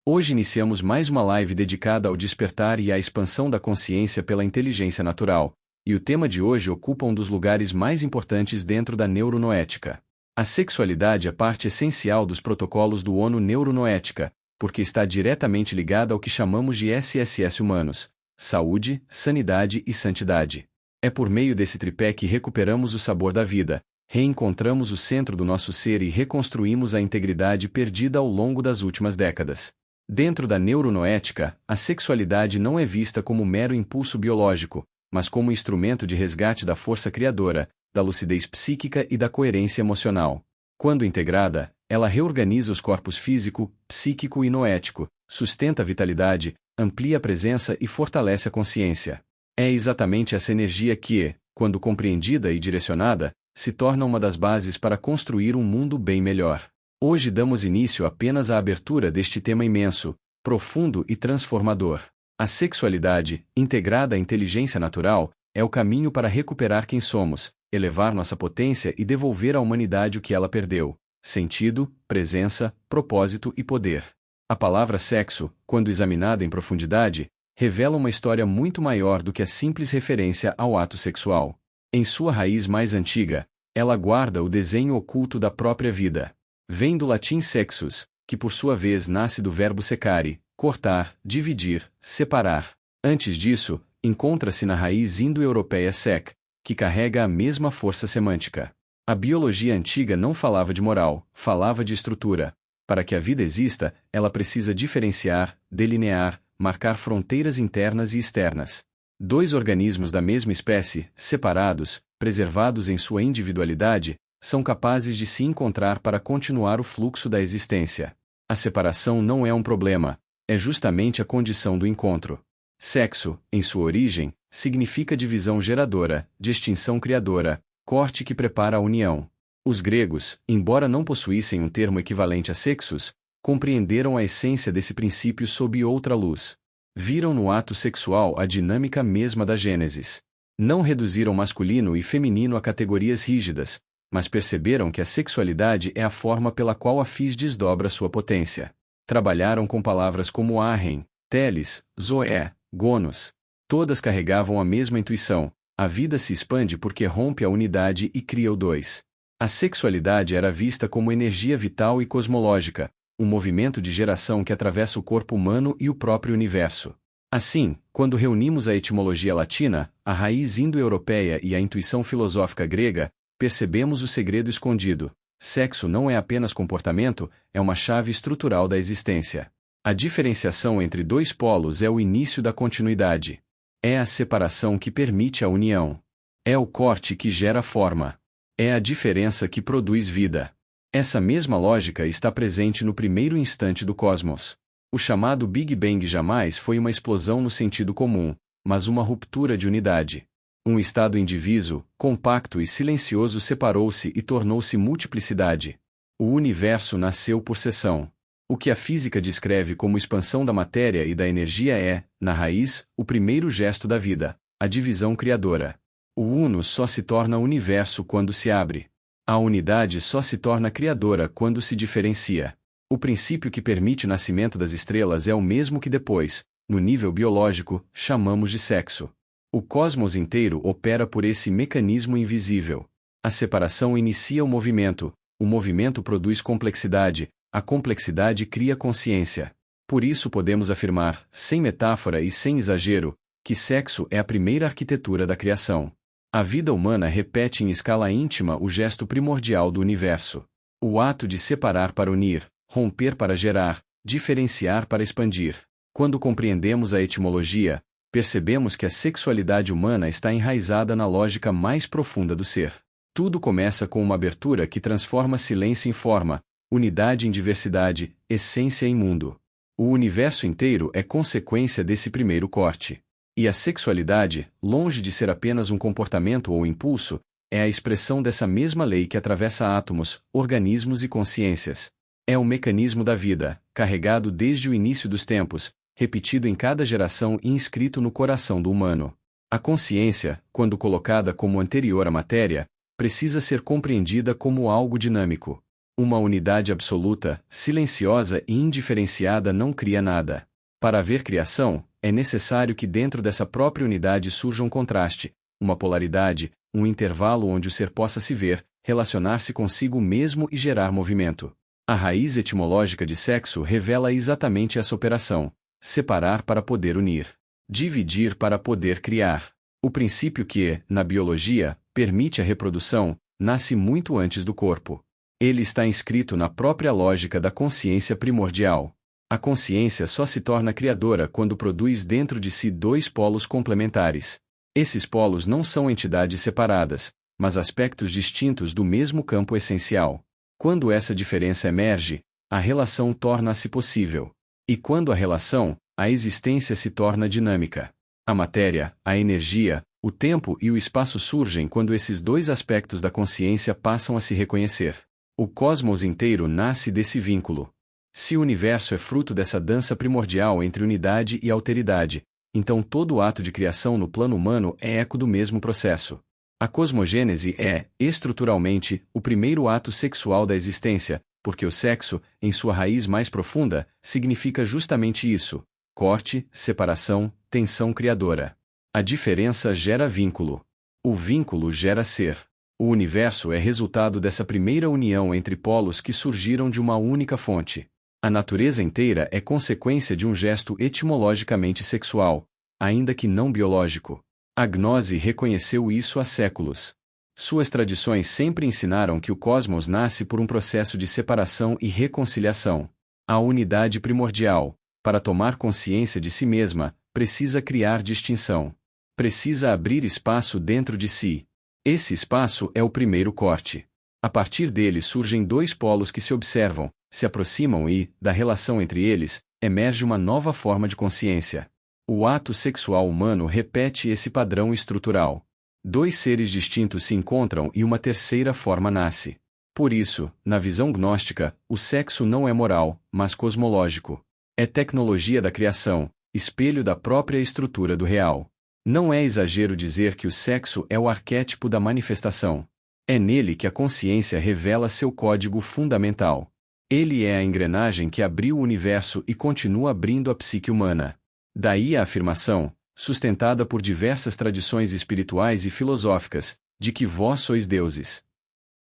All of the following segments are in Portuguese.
Hoje iniciamos mais uma live dedicada ao despertar e à expansão da consciência pela inteligência natural, e o tema de hoje ocupa um dos lugares mais importantes dentro da neuronoética. A sexualidade é parte essencial dos protocolos do ONU Neuronoética, porque está diretamente ligada ao que chamamos de SSS humanos: saúde, sanidade e santidade. É por meio desse tripé que recuperamos o sabor da vida, reencontramos o centro do nosso ser e reconstruímos a integridade perdida ao longo das últimas décadas. Dentro da neuronoética, a sexualidade não é vista como mero impulso biológico, mas como instrumento de resgate da força criadora, da lucidez psíquica e da coerência emocional. Quando integrada, ela reorganiza os corpos físico, psíquico e noético, sustenta a vitalidade, amplia a presença e fortalece a consciência. É exatamente essa energia que, quando compreendida e direcionada, se torna uma das bases para construir um mundo bem melhor. Hoje damos início apenas à abertura deste tema imenso, profundo e transformador. A sexualidade, integrada à inteligência natural, é o caminho para recuperar quem somos, elevar nossa potência e devolver à humanidade o que ela perdeu: sentido, presença, propósito e poder. A palavra sexo, quando examinada em profundidade, revela uma história muito maior do que a simples referência ao ato sexual. Em sua raiz mais antiga, ela guarda o desenho oculto da própria vida. Vem do latim sexus, que por sua vez nasce do verbo secare, cortar, dividir, separar. Antes disso, encontra-se na raiz indo-europeia sec, que carrega a mesma força semântica. A biologia antiga não falava de moral, falava de estrutura. Para que a vida exista, ela precisa diferenciar, delinear, marcar fronteiras internas e externas. Dois organismos da mesma espécie, separados, preservados em sua individualidade, são capazes de se encontrar para continuar o fluxo da existência. A separação não é um problema, é justamente a condição do encontro. Sexo, em sua origem, significa divisão geradora, distinção criadora, corte que prepara a união. Os gregos, embora não possuíssem um termo equivalente a sexus, compreenderam a essência desse princípio sob outra luz. Viram no ato sexual a dinâmica mesma da Gênesis. Não reduziram masculino e feminino a categorias rígidas, mas perceberam que a sexualidade é a forma pela qual a fis desdobra sua potência. Trabalharam com palavras como arren, teles, zoé, gonos. Todas carregavam a mesma intuição: a vida se expande porque rompe a unidade e cria o dois. A sexualidade era vista como energia vital e cosmológica, um movimento de geração que atravessa o corpo humano e o próprio universo. Assim, quando reunimos a etimologia latina, a raiz indo-europeia e a intuição filosófica grega, percebemos o segredo escondido: sexo não é apenas comportamento, é uma chave estrutural da existência. A diferenciação entre dois polos é o início da continuidade. É a separação que permite a união. É o corte que gera forma. É a diferença que produz vida. Essa mesma lógica está presente no primeiro instante do cosmos. O chamado Big Bang jamais foi uma explosão no sentido comum, mas uma ruptura de unidade. Um estado indiviso, compacto e silencioso separou-se e tornou-se multiplicidade. O universo nasceu por seção. O que a física descreve como expansão da matéria e da energia é, na raiz, o primeiro gesto da vida, a divisão criadora. O uno só se torna universo quando se abre. A unidade só se torna criadora quando se diferencia. O princípio que permite o nascimento das estrelas é o mesmo que depois, no nível biológico, chamamos de sexo. O cosmos inteiro opera por esse mecanismo invisível. A separação inicia o movimento produz complexidade, a complexidade cria consciência. Por isso podemos afirmar, sem metáfora e sem exagero, que sexo é a primeira arquitetura da criação. A vida humana repete em escala íntima o gesto primordial do universo. O ato de separar para unir, romper para gerar, diferenciar para expandir. Quando compreendemos a etimologia, percebemos que a sexualidade humana está enraizada na lógica mais profunda do ser. Tudo começa com uma abertura que transforma silêncio em forma, unidade em diversidade, essência em mundo. O universo inteiro é consequência desse primeiro corte. E a sexualidade, longe de ser apenas um comportamento ou impulso, é a expressão dessa mesma lei que atravessa átomos, organismos e consciências. É o mecanismo da vida, carregado desde o início dos tempos, repetido em cada geração e inscrito no coração do humano. A consciência, quando colocada como anterior à matéria, precisa ser compreendida como algo dinâmico. Uma unidade absoluta, silenciosa e indiferenciada não cria nada. Para haver criação, é necessário que dentro dessa própria unidade surja um contraste, uma polaridade, um intervalo onde o ser possa se ver, relacionar-se consigo mesmo e gerar movimento. A raiz etimológica de sexo revela exatamente essa operação: separar para poder unir, dividir para poder criar. O princípio que, na biologia, permite a reprodução, nasce muito antes do corpo. Ele está inscrito na própria lógica da consciência primordial. A consciência só se torna criadora quando produz dentro de si dois polos complementares. Esses polos não são entidades separadas, mas aspectos distintos do mesmo campo essencial. Quando essa diferença emerge, a relação torna-se possível. E quando a relação, a existência se torna dinâmica. A matéria, a energia, o tempo e o espaço surgem quando esses dois aspectos da consciência passam a se reconhecer. O cosmos inteiro nasce desse vínculo. Se o universo é fruto dessa dança primordial entre unidade e alteridade, então todo ato de criação no plano humano é eco do mesmo processo. A cosmogênese é, estruturalmente, o primeiro ato sexual da existência, porque o sexo, em sua raiz mais profunda, significa justamente isso: corte, separação, tensão criadora. A diferença gera vínculo. O vínculo gera ser. O universo é resultado dessa primeira união entre polos que surgiram de uma única fonte. A natureza inteira é consequência de um gesto etimologicamente sexual, ainda que não biológico. A gnose reconheceu isso há séculos. Suas tradições sempre ensinaram que o cosmos nasce por um processo de separação e reconciliação. A unidade primordial, para tomar consciência de si mesma, precisa criar distinção. Precisa abrir espaço dentro de si. Esse espaço é o primeiro corte. A partir dele surgem dois polos que se observam, se aproximam e, da relação entre eles, emerge uma nova forma de consciência. O ato sexual humano repete esse padrão estrutural. Dois seres distintos se encontram e uma terceira forma nasce. Por isso, na visão gnóstica, o sexo não é moral, mas cosmológico. É tecnologia da criação, espelho da própria estrutura do real. Não é exagero dizer que o sexo é o arquétipo da manifestação. É nele que a consciência revela seu código fundamental. Ele é a engrenagem que abriu o universo e continua abrindo a psique humana. Daí a afirmação, sustentada por diversas tradições espirituais e filosóficas, de que vós sois deuses.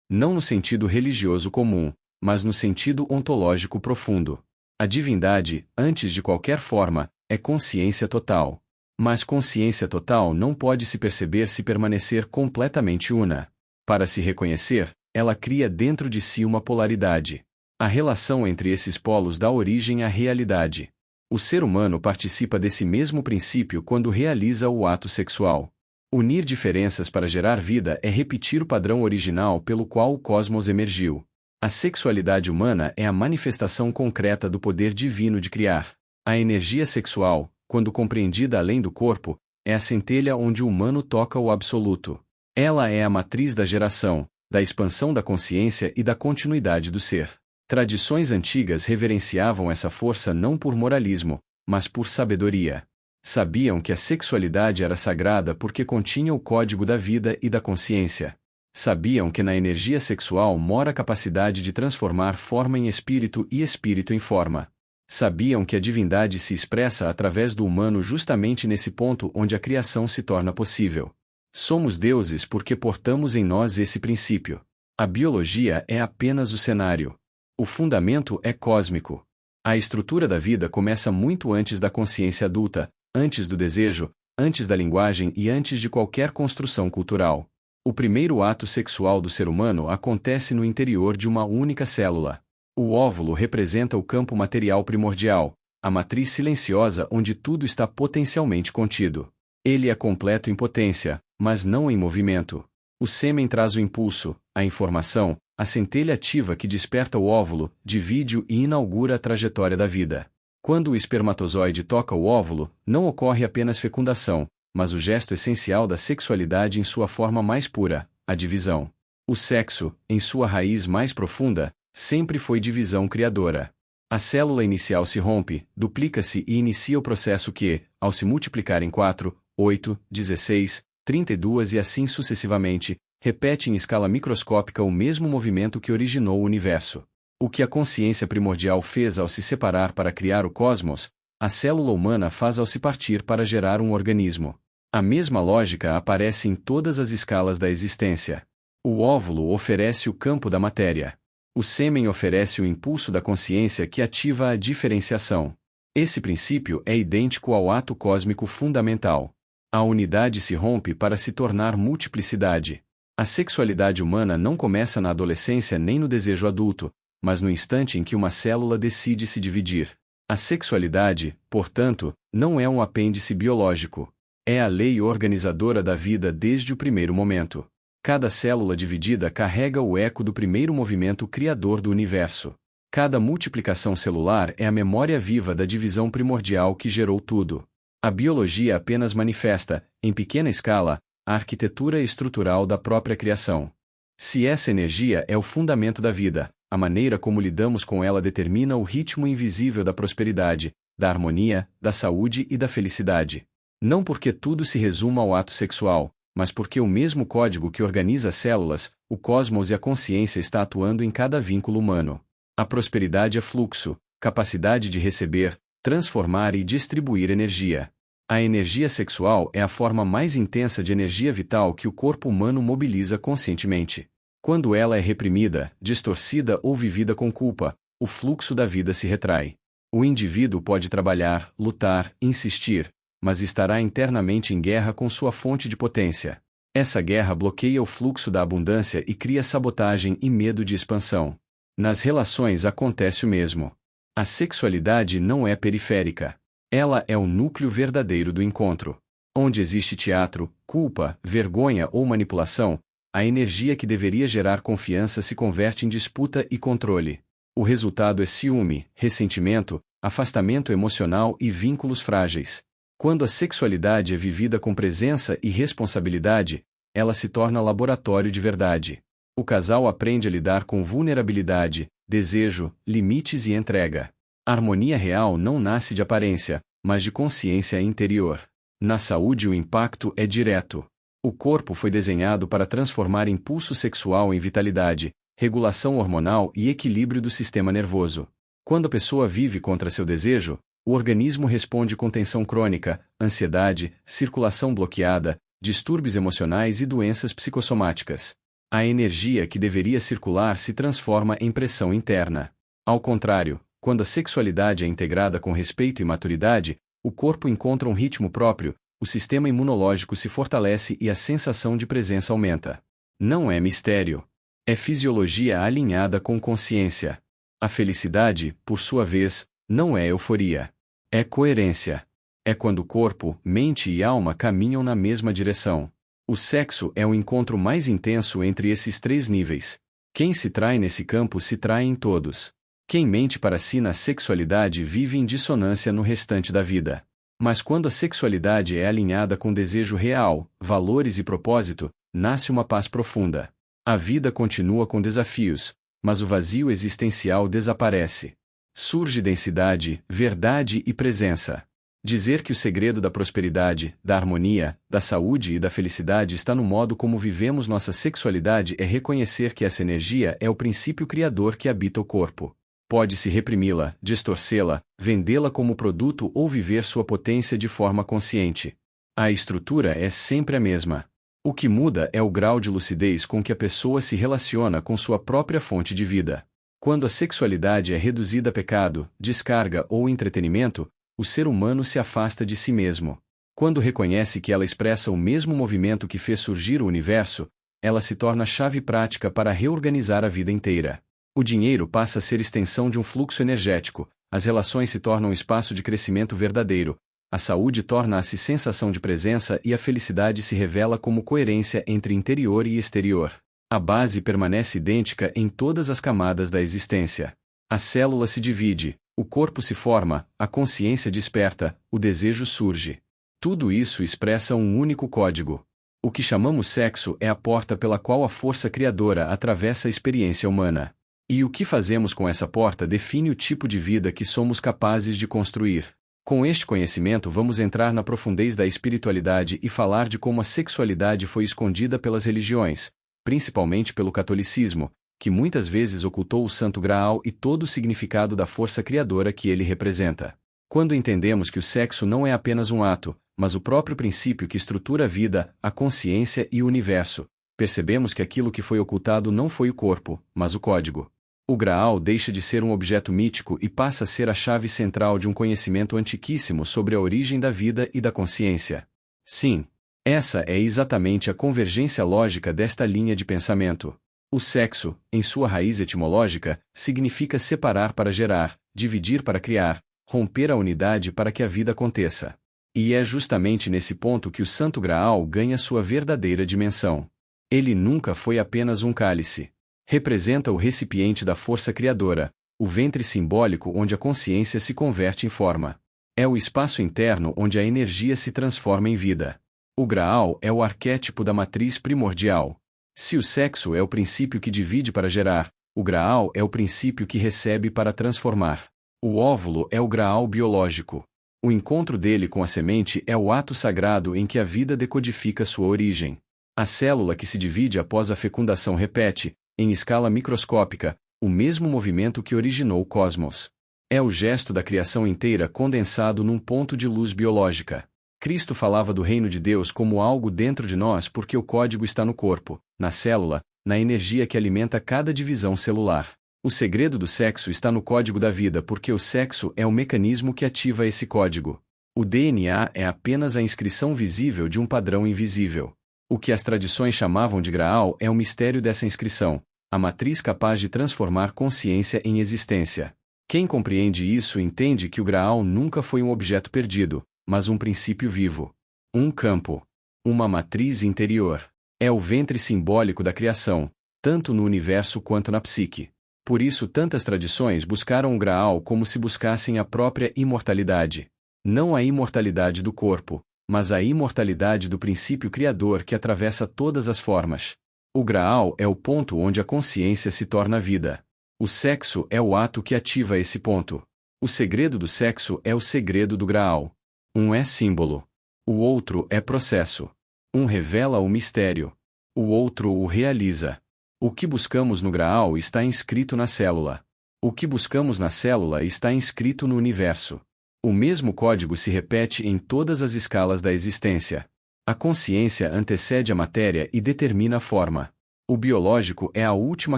Não no sentido religioso comum, mas no sentido ontológico profundo. A divindade, antes de qualquer forma, é consciência total. Mas consciência total não pode se perceber se permanecer completamente una. Para se reconhecer, ela cria dentro de si uma polaridade. A relação entre esses polos dá origem à realidade. O ser humano participa desse mesmo princípio quando realiza o ato sexual. Unir diferenças para gerar vida é repetir o padrão original pelo qual o cosmos emergiu. A sexualidade humana é a manifestação concreta do poder divino de criar. A energia sexual, quando compreendida além do corpo, é a centelha onde o humano toca o absoluto. Ela é a matriz da geração, da expansão da consciência e da continuidade do ser. Tradições antigas reverenciavam essa força não por moralismo, mas por sabedoria. Sabiam que a sexualidade era sagrada porque continha o código da vida e da consciência. Sabiam que na energia sexual mora a capacidade de transformar forma em espírito e espírito em forma. Sabiam que a divindade se expressa através do humano justamente nesse ponto onde a criação se torna possível. Somos deuses porque portamos em nós esse princípio. A biologia é apenas o cenário. O fundamento é cósmico. A estrutura da vida começa muito antes da consciência adulta, antes do desejo, antes da linguagem e antes de qualquer construção cultural. O primeiro ato sexual do ser humano acontece no interior de uma única célula. O óvulo representa o campo material primordial, a matriz silenciosa onde tudo está potencialmente contido. Ele é completo em potência, mas não em movimento. O sêmen traz o impulso, a informação, a centelha ativa que desperta o óvulo, divide-o e inaugura a trajetória da vida. Quando o espermatozoide toca o óvulo, não ocorre apenas fecundação, mas o gesto essencial da sexualidade em sua forma mais pura, a divisão. O sexo, em sua raiz mais profunda, sempre foi divisão criadora. A célula inicial se rompe, duplica-se e inicia o processo que, ao se multiplicar em 4, 8, 16, 32 e assim sucessivamente, repete em escala microscópica o mesmo movimento que originou o universo. O que a consciência primordial fez ao se separar para criar o cosmos, a célula humana faz ao se partir para gerar um organismo. A mesma lógica aparece em todas as escalas da existência. O óvulo oferece o campo da matéria. O sêmen oferece o impulso da consciência que ativa a diferenciação. Esse princípio é idêntico ao ato cósmico fundamental. A unidade se rompe para se tornar multiplicidade. A sexualidade humana não começa na adolescência nem no desejo adulto, mas no instante em que uma célula decide se dividir. A sexualidade, portanto, não é um apêndice biológico. É a lei organizadora da vida desde o primeiro momento. Cada célula dividida carrega o eco do primeiro movimento criador do universo. Cada multiplicação celular é a memória viva da divisão primordial que gerou tudo. A biologia apenas manifesta, em pequena escala, a arquitetura estrutural da própria criação. Se essa energia é o fundamento da vida, a maneira como lidamos com ela determina o ritmo invisível da prosperidade, da harmonia, da saúde e da felicidade. Não porque tudo se resuma ao ato sexual, mas porque o mesmo código que organiza as células, o cosmos e a consciência está atuando em cada vínculo humano. A prosperidade é fluxo, capacidade de receber, transformar e distribuir energia. A energia sexual é a forma mais intensa de energia vital que o corpo humano mobiliza conscientemente. Quando ela é reprimida, distorcida ou vivida com culpa, o fluxo da vida se retrai. O indivíduo pode trabalhar, lutar, insistir, mas estará internamente em guerra com sua fonte de potência. Essa guerra bloqueia o fluxo da abundância e cria sabotagem e medo de expansão. Nas relações acontece o mesmo. A sexualidade não é periférica. Ela é o núcleo verdadeiro do encontro. Onde existe teatro, culpa, vergonha ou manipulação, a energia que deveria gerar confiança se converte em disputa e controle. O resultado é ciúme, ressentimento, afastamento emocional e vínculos frágeis. Quando a sexualidade é vivida com presença e responsabilidade, ela se torna laboratório de verdade. O casal aprende a lidar com vulnerabilidade, desejo, limites e entrega. A harmonia real não nasce de aparência, mas de consciência interior. Na saúde o impacto é direto. O corpo foi desenhado para transformar impulso sexual em vitalidade, regulação hormonal e equilíbrio do sistema nervoso. Quando a pessoa vive contra seu desejo, o organismo responde com tensão crônica, ansiedade, circulação bloqueada, distúrbios emocionais e doenças psicossomáticas. A energia que deveria circular se transforma em pressão interna. Ao contrário, quando a sexualidade é integrada com respeito e maturidade, o corpo encontra um ritmo próprio, o sistema imunológico se fortalece e a sensação de presença aumenta. Não é mistério. É fisiologia alinhada com consciência. A felicidade, por sua vez, não é euforia. É coerência. É quando corpo, mente e alma caminham na mesma direção. O sexo é o encontro mais intenso entre esses três níveis. Quem se trai nesse campo se trai em todos. Quem mente para si na sexualidade vive em dissonância no restante da vida. Mas quando a sexualidade é alinhada com desejo real, valores e propósito, nasce uma paz profunda. A vida continua com desafios, mas o vazio existencial desaparece. Surge densidade, verdade e presença. Dizer que o segredo da prosperidade, da harmonia, da saúde e da felicidade está no modo como vivemos nossa sexualidade é reconhecer que essa energia é o princípio criador que habita o corpo. Pode-se reprimi-la, distorcê-la, vendê-la como produto ou viver sua potência de forma consciente. A estrutura é sempre a mesma. O que muda é o grau de lucidez com que a pessoa se relaciona com sua própria fonte de vida. Quando a sexualidade é reduzida a pecado, descarga ou entretenimento, o ser humano se afasta de si mesmo. Quando reconhece que ela expressa o mesmo movimento que fez surgir o universo, ela se torna chave prática para reorganizar a vida inteira. O dinheiro passa a ser extensão de um fluxo energético, as relações se tornam espaço de crescimento verdadeiro, a saúde torna-se sensação de presença e a felicidade se revela como coerência entre interior e exterior. A base permanece idêntica em todas as camadas da existência. A célula se divide, o corpo se forma, a consciência desperta, o desejo surge. Tudo isso expressa um único código. O que chamamos sexo é a porta pela qual a força criadora atravessa a experiência humana. E o que fazemos com essa porta define o tipo de vida que somos capazes de construir. Com este conhecimento vamos entrar na profundez da espiritualidade e falar de como a sexualidade foi escondida pelas religiões, principalmente pelo catolicismo, que muitas vezes ocultou o Santo Graal e todo o significado da força criadora que ele representa. Quando entendemos que o sexo não é apenas um ato, mas o próprio princípio que estrutura a vida, a consciência e o universo, percebemos que aquilo que foi ocultado não foi o corpo, mas o código. O Graal deixa de ser um objeto mítico e passa a ser a chave central de um conhecimento antiquíssimo sobre a origem da vida e da consciência. Sim, essa é exatamente a convergência lógica desta linha de pensamento. O sexo, em sua raiz etimológica, significa separar para gerar, dividir para criar, romper a unidade para que a vida aconteça. E é justamente nesse ponto que o Santo Graal ganha sua verdadeira dimensão. Ele nunca foi apenas um cálice. Representa o recipiente da força criadora, o ventre simbólico onde a consciência se converte em forma. É o espaço interno onde a energia se transforma em vida. O Graal é o arquétipo da matriz primordial. Se o sexo é o princípio que divide para gerar, o Graal é o princípio que recebe para transformar. O óvulo é o Graal biológico. O encontro dele com a semente é o ato sagrado em que a vida decodifica sua origem. A célula que se divide após a fecundação repete, em escala microscópica, o mesmo movimento que originou o cosmos. É o gesto da criação inteira condensado num ponto de luz biológica. Cristo falava do reino de Deus como algo dentro de nós porque o código está no corpo, na célula, na energia que alimenta cada divisão celular. O segredo do sexo está no código da vida porque o sexo é o mecanismo que ativa esse código. O DNA é apenas a inscrição visível de um padrão invisível. O que as tradições chamavam de Graal é o mistério dessa inscrição, a matriz capaz de transformar consciência em existência. Quem compreende isso entende que o Graal nunca foi um objeto perdido, mas um princípio vivo. Um campo. Uma matriz interior. É o ventre simbólico da criação, tanto no universo quanto na psique. Por isso tantas tradições buscaram o Graal como se buscassem a própria imortalidade. Não a imortalidade do corpo, mas a imortalidade do princípio criador que atravessa todas as formas. O Graal é o ponto onde a consciência se torna vida. O sexo é o ato que ativa esse ponto. O segredo do sexo é o segredo do Graal. Um é símbolo. O outro é processo. Um revela o mistério. O outro o realiza. O que buscamos no Graal está inscrito na célula. O que buscamos na célula está inscrito no universo. O mesmo código se repete em todas as escalas da existência. A consciência antecede a matéria e determina a forma. O biológico é a última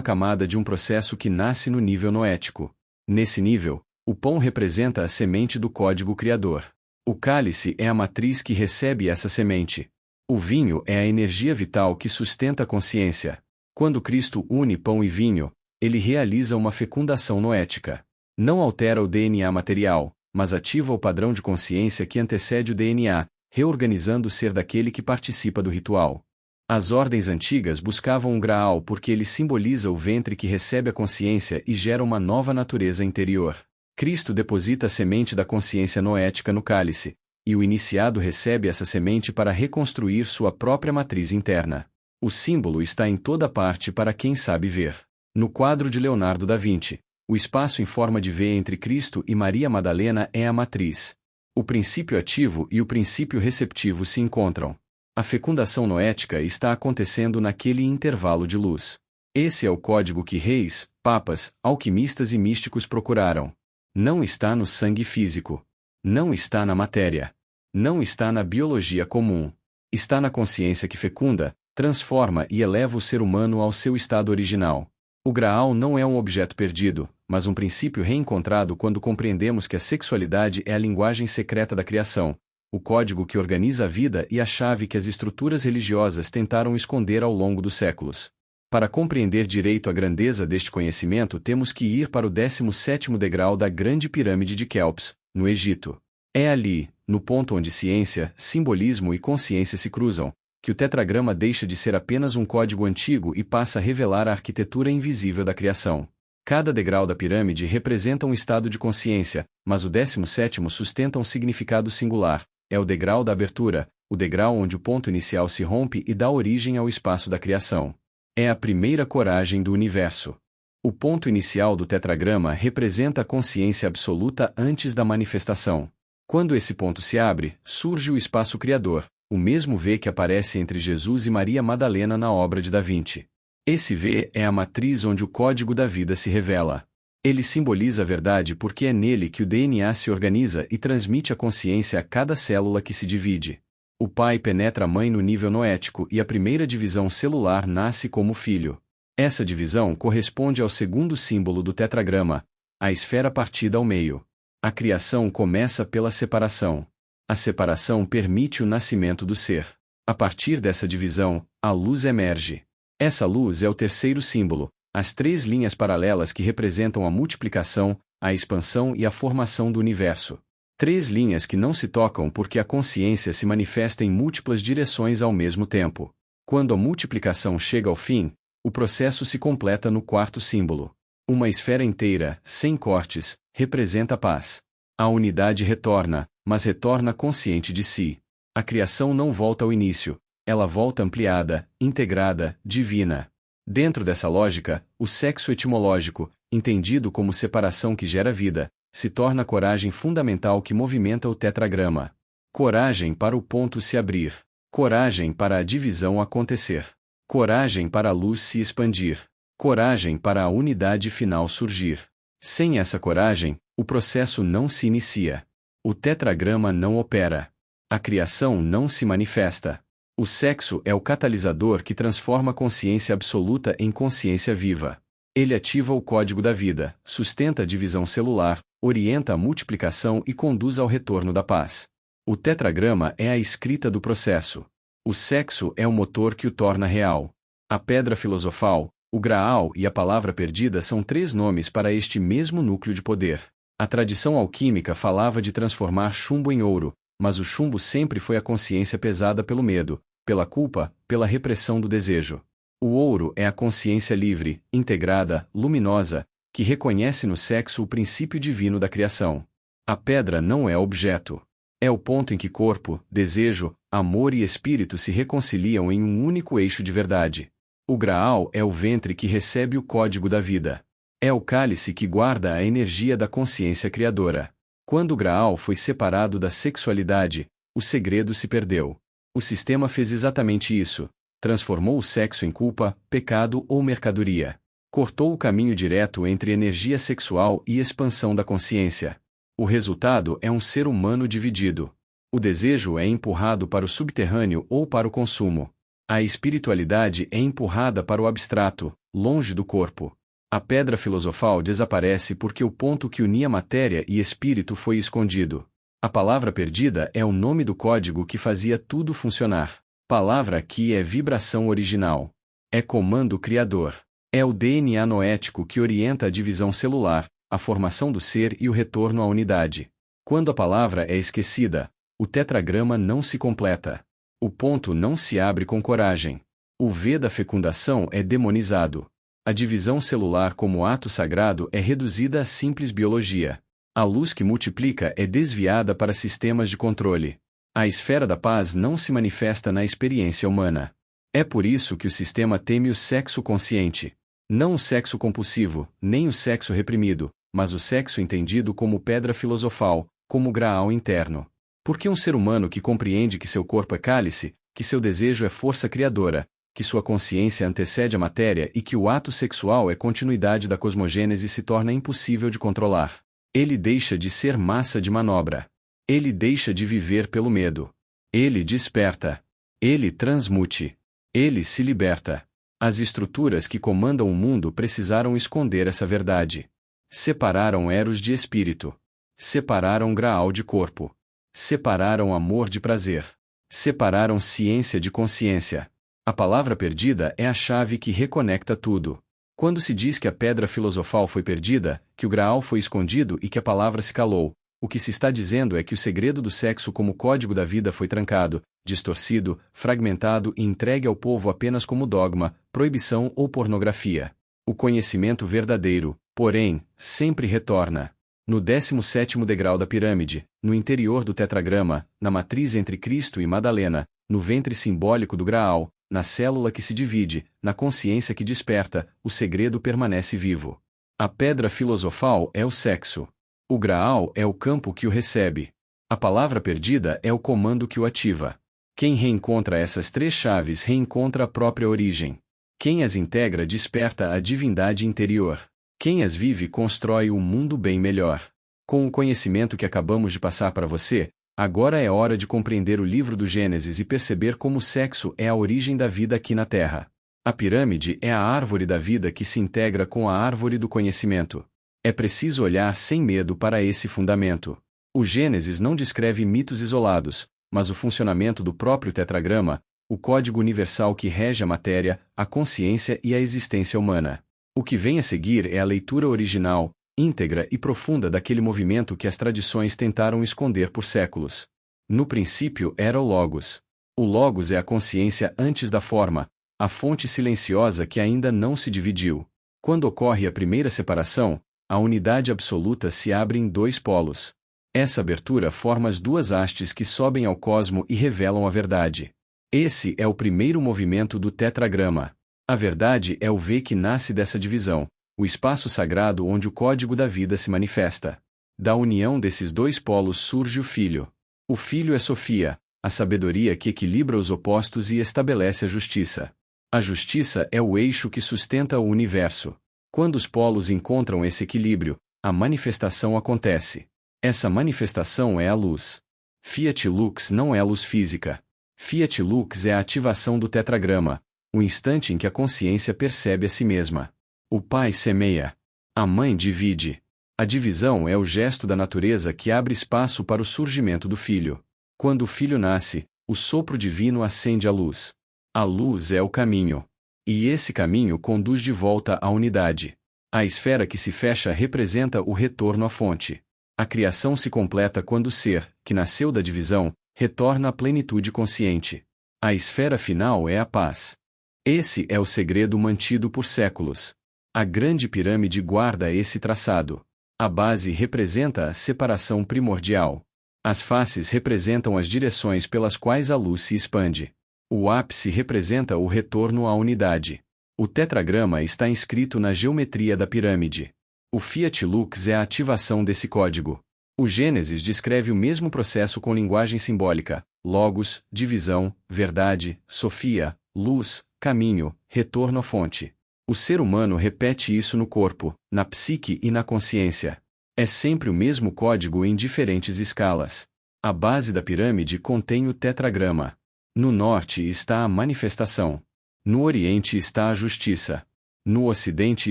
camada de um processo que nasce no nível noético. Nesse nível, o pão representa a semente do código criador. O cálice é a matriz que recebe essa semente. O vinho é a energia vital que sustenta a consciência. Quando Cristo une pão e vinho, ele realiza uma fecundação noética. Não altera o DNA material, mas ativa o padrão de consciência que antecede o DNA, reorganizando o ser daquele que participa do ritual. As ordens antigas buscavam um Graal porque ele simboliza o ventre que recebe a consciência e gera uma nova natureza interior. Cristo deposita a semente da consciência noética no cálice, e o iniciado recebe essa semente para reconstruir sua própria matriz interna. O símbolo está em toda parte para quem sabe ver. No quadro de Leonardo da Vinci, o espaço em forma de V entre Cristo e Maria Madalena é a matriz. O princípio ativo e o princípio receptivo se encontram. A fecundação noética está acontecendo naquele intervalo de luz. Esse é o código que reis, papas, alquimistas e místicos procuraram. Não está no sangue físico. Não está na matéria. Não está na biologia comum. Está na consciência que fecunda, transforma e eleva o ser humano ao seu estado original. O Graal não é um objeto perdido, mas um princípio reencontrado quando compreendemos que a sexualidade é a linguagem secreta da criação, o código que organiza a vida e a chave que as estruturas religiosas tentaram esconder ao longo dos séculos. Para compreender direito a grandeza deste conhecimento temos que ir para o 17º degrau da Grande Pirâmide de Quéops, no Egito. É ali, no ponto onde ciência, simbolismo e consciência se cruzam, que o tetragrama deixa de ser apenas um código antigo e passa a revelar a arquitetura invisível da criação. Cada degrau da pirâmide representa um estado de consciência, mas o 17º sustenta um significado singular. É o degrau da abertura, o degrau onde o ponto inicial se rompe e dá origem ao espaço da criação. É a primeira coragem do universo. O ponto inicial do tetragrama representa a consciência absoluta antes da manifestação. Quando esse ponto se abre, surge o espaço criador, o mesmo V que aparece entre Jesus e Maria Madalena na obra de Da Vinci. Esse V é a matriz onde o código da vida se revela. Ele simboliza a verdade porque é nele que o DNA se organiza e transmite a consciência a cada célula que se divide. O pai penetra a mãe no nível noético e a primeira divisão celular nasce como filho. Essa divisão corresponde ao segundo símbolo do tetragrama, a esfera partida ao meio. A criação começa pela separação. A separação permite o nascimento do ser. A partir dessa divisão, a luz emerge. Essa luz é o terceiro símbolo, as três linhas paralelas que representam a multiplicação, a expansão e a formação do universo. Três linhas que não se tocam porque a consciência se manifesta em múltiplas direções ao mesmo tempo. Quando a multiplicação chega ao fim, o processo se completa no quarto símbolo. Uma esfera inteira, sem cortes, representa a paz. A unidade retorna, mas retorna consciente de si. A criação não volta ao início, ela volta ampliada, integrada, divina. Dentro dessa lógica, o sexo etimológico, entendido como separação que gera vida, se torna a coragem fundamental que movimenta o tetragrama. Coragem para o ponto se abrir. Coragem para a divisão acontecer. Coragem para a luz se expandir. Coragem para a unidade final surgir. Sem essa coragem, o processo não se inicia. O tetragrama não opera. A criação não se manifesta. O sexo é o catalisador que transforma a consciência absoluta em consciência viva. Ele ativa o código da vida, sustenta a divisão celular, orienta a multiplicação e conduz ao retorno da paz. O tetragrama é a escrita do processo. O sexo é o motor que o torna real. A pedra filosofal, o Graal e a palavra perdida são três nomes para este mesmo núcleo de poder. A tradição alquímica falava de transformar chumbo em ouro, mas o chumbo sempre foi a consciência pesada pelo medo, pela culpa, pela repressão do desejo. O ouro é a consciência livre, integrada, luminosa, que reconhece no sexo o princípio divino da criação. A pedra não é objeto. É o ponto em que corpo, desejo, amor e espírito se reconciliam em um único eixo de verdade. O Graal é o ventre que recebe o código da vida. É o cálice que guarda a energia da consciência criadora. Quando o Graal foi separado da sexualidade, o segredo se perdeu. O sistema fez exatamente isso. Transformou o sexo em culpa, pecado ou mercadoria. Cortou o caminho direto entre energia sexual e expansão da consciência. O resultado é um ser humano dividido. O desejo é empurrado para o subterrâneo ou para o consumo. A espiritualidade é empurrada para o abstrato, longe do corpo. A pedra filosofal desaparece porque o ponto que unia matéria e espírito foi escondido. A palavra perdida é o nome do código que fazia tudo funcionar. Palavra aqui é vibração original. É comando criador. É o DNA noético que orienta a divisão celular, a formação do ser e o retorno à unidade. Quando a palavra é esquecida, o tetragrama não se completa. O ponto não se abre com coragem. O V da fecundação é demonizado. A divisão celular como ato sagrado é reduzida a simples biologia. A luz que multiplica é desviada para sistemas de controle. A esfera da paz não se manifesta na experiência humana. É por isso que o sistema teme o sexo consciente. Não o sexo compulsivo, nem o sexo reprimido, mas o sexo entendido como pedra filosofal, como Graal interno. Porque um ser humano que compreende que seu corpo é cálice, que seu desejo é força criadora, que sua consciência antecede a matéria e que o ato sexual é continuidade da cosmogênese se torna impossível de controlar. Ele deixa de ser massa de manobra. Ele deixa de viver pelo medo. Ele desperta. Ele transmute. Ele se liberta. As estruturas que comandam o mundo precisaram esconder essa verdade. Separaram Eros de espírito. Separaram Graal de corpo. Separaram amor de prazer. Separaram ciência de consciência. A palavra perdida é a chave que reconecta tudo. Quando se diz que a pedra filosofal foi perdida, que o Graal foi escondido e que a palavra se calou, o que se está dizendo é que o segredo do sexo como código da vida foi trancado, distorcido, fragmentado e entregue ao povo apenas como dogma, proibição ou pornografia. O conhecimento verdadeiro, porém, sempre retorna. No 17º degrau da pirâmide, no interior do tetragrama, na matriz entre Cristo e Madalena, no ventre simbólico do Graal, na célula que se divide, na consciência que desperta, o segredo permanece vivo. A pedra filosofal é o sexo. O Graal é o campo que o recebe. A palavra perdida é o comando que o ativa. Quem reencontra essas três chaves reencontra a própria origem. Quem as integra desperta a divindade interior. Quem as vive constrói um mundo bem melhor. Com o conhecimento que acabamos de passar para você, agora é hora de compreender o livro do Gênesis e perceber como o sexo é a origem da vida aqui na Terra. A pirâmide é a árvore da vida que se integra com a árvore do conhecimento. É preciso olhar sem medo para esse fundamento. O Gênesis não descreve mitos isolados, mas o funcionamento do próprio tetragrama, o código universal que rege a matéria, a consciência e a existência humana. O que vem a seguir é a leitura original, íntegra e profunda daquele movimento que as tradições tentaram esconder por séculos. No princípio era o Logos. O Logos é a consciência antes da forma, a fonte silenciosa que ainda não se dividiu. Quando ocorre a primeira separação, a unidade absoluta se abre em dois polos. Essa abertura forma as duas hastes que sobem ao cosmo e revelam a verdade. Esse é o primeiro movimento do tetragrama. A verdade é o V que nasce dessa divisão, o espaço sagrado onde o código da vida se manifesta. Da união desses dois polos surge o Filho. O Filho é Sofia, a sabedoria que equilibra os opostos e estabelece a justiça. A justiça é o eixo que sustenta o universo. Quando os polos encontram esse equilíbrio, a manifestação acontece. Essa manifestação é a luz. Fiat Lux não é luz física. Fiat Lux é a ativação do tetragrama, o instante em que a consciência percebe a si mesma. O pai semeia. A mãe divide. A divisão é o gesto da natureza que abre espaço para o surgimento do filho. Quando o filho nasce, o sopro divino acende a luz. A luz é o caminho. E esse caminho conduz de volta à unidade. A esfera que se fecha representa o retorno à fonte. A criação se completa quando o ser, que nasceu da divisão, retorna à plenitude consciente. A esfera final é a paz. Esse é o segredo mantido por séculos. A grande pirâmide guarda esse traçado. A base representa a separação primordial. As faces representam as direções pelas quais a luz se expande. O ápice representa o retorno à unidade. O tetragrama está inscrito na geometria da pirâmide. O Fiat Lux é a ativação desse código. O Gênesis descreve o mesmo processo com linguagem simbólica: logos, divisão, verdade, sofia, luz, caminho, retorno à fonte. O ser humano repete isso no corpo, na psique e na consciência. É sempre o mesmo código em diferentes escalas. A base da pirâmide contém o tetragrama. No norte está a manifestação. No oriente está a justiça. No ocidente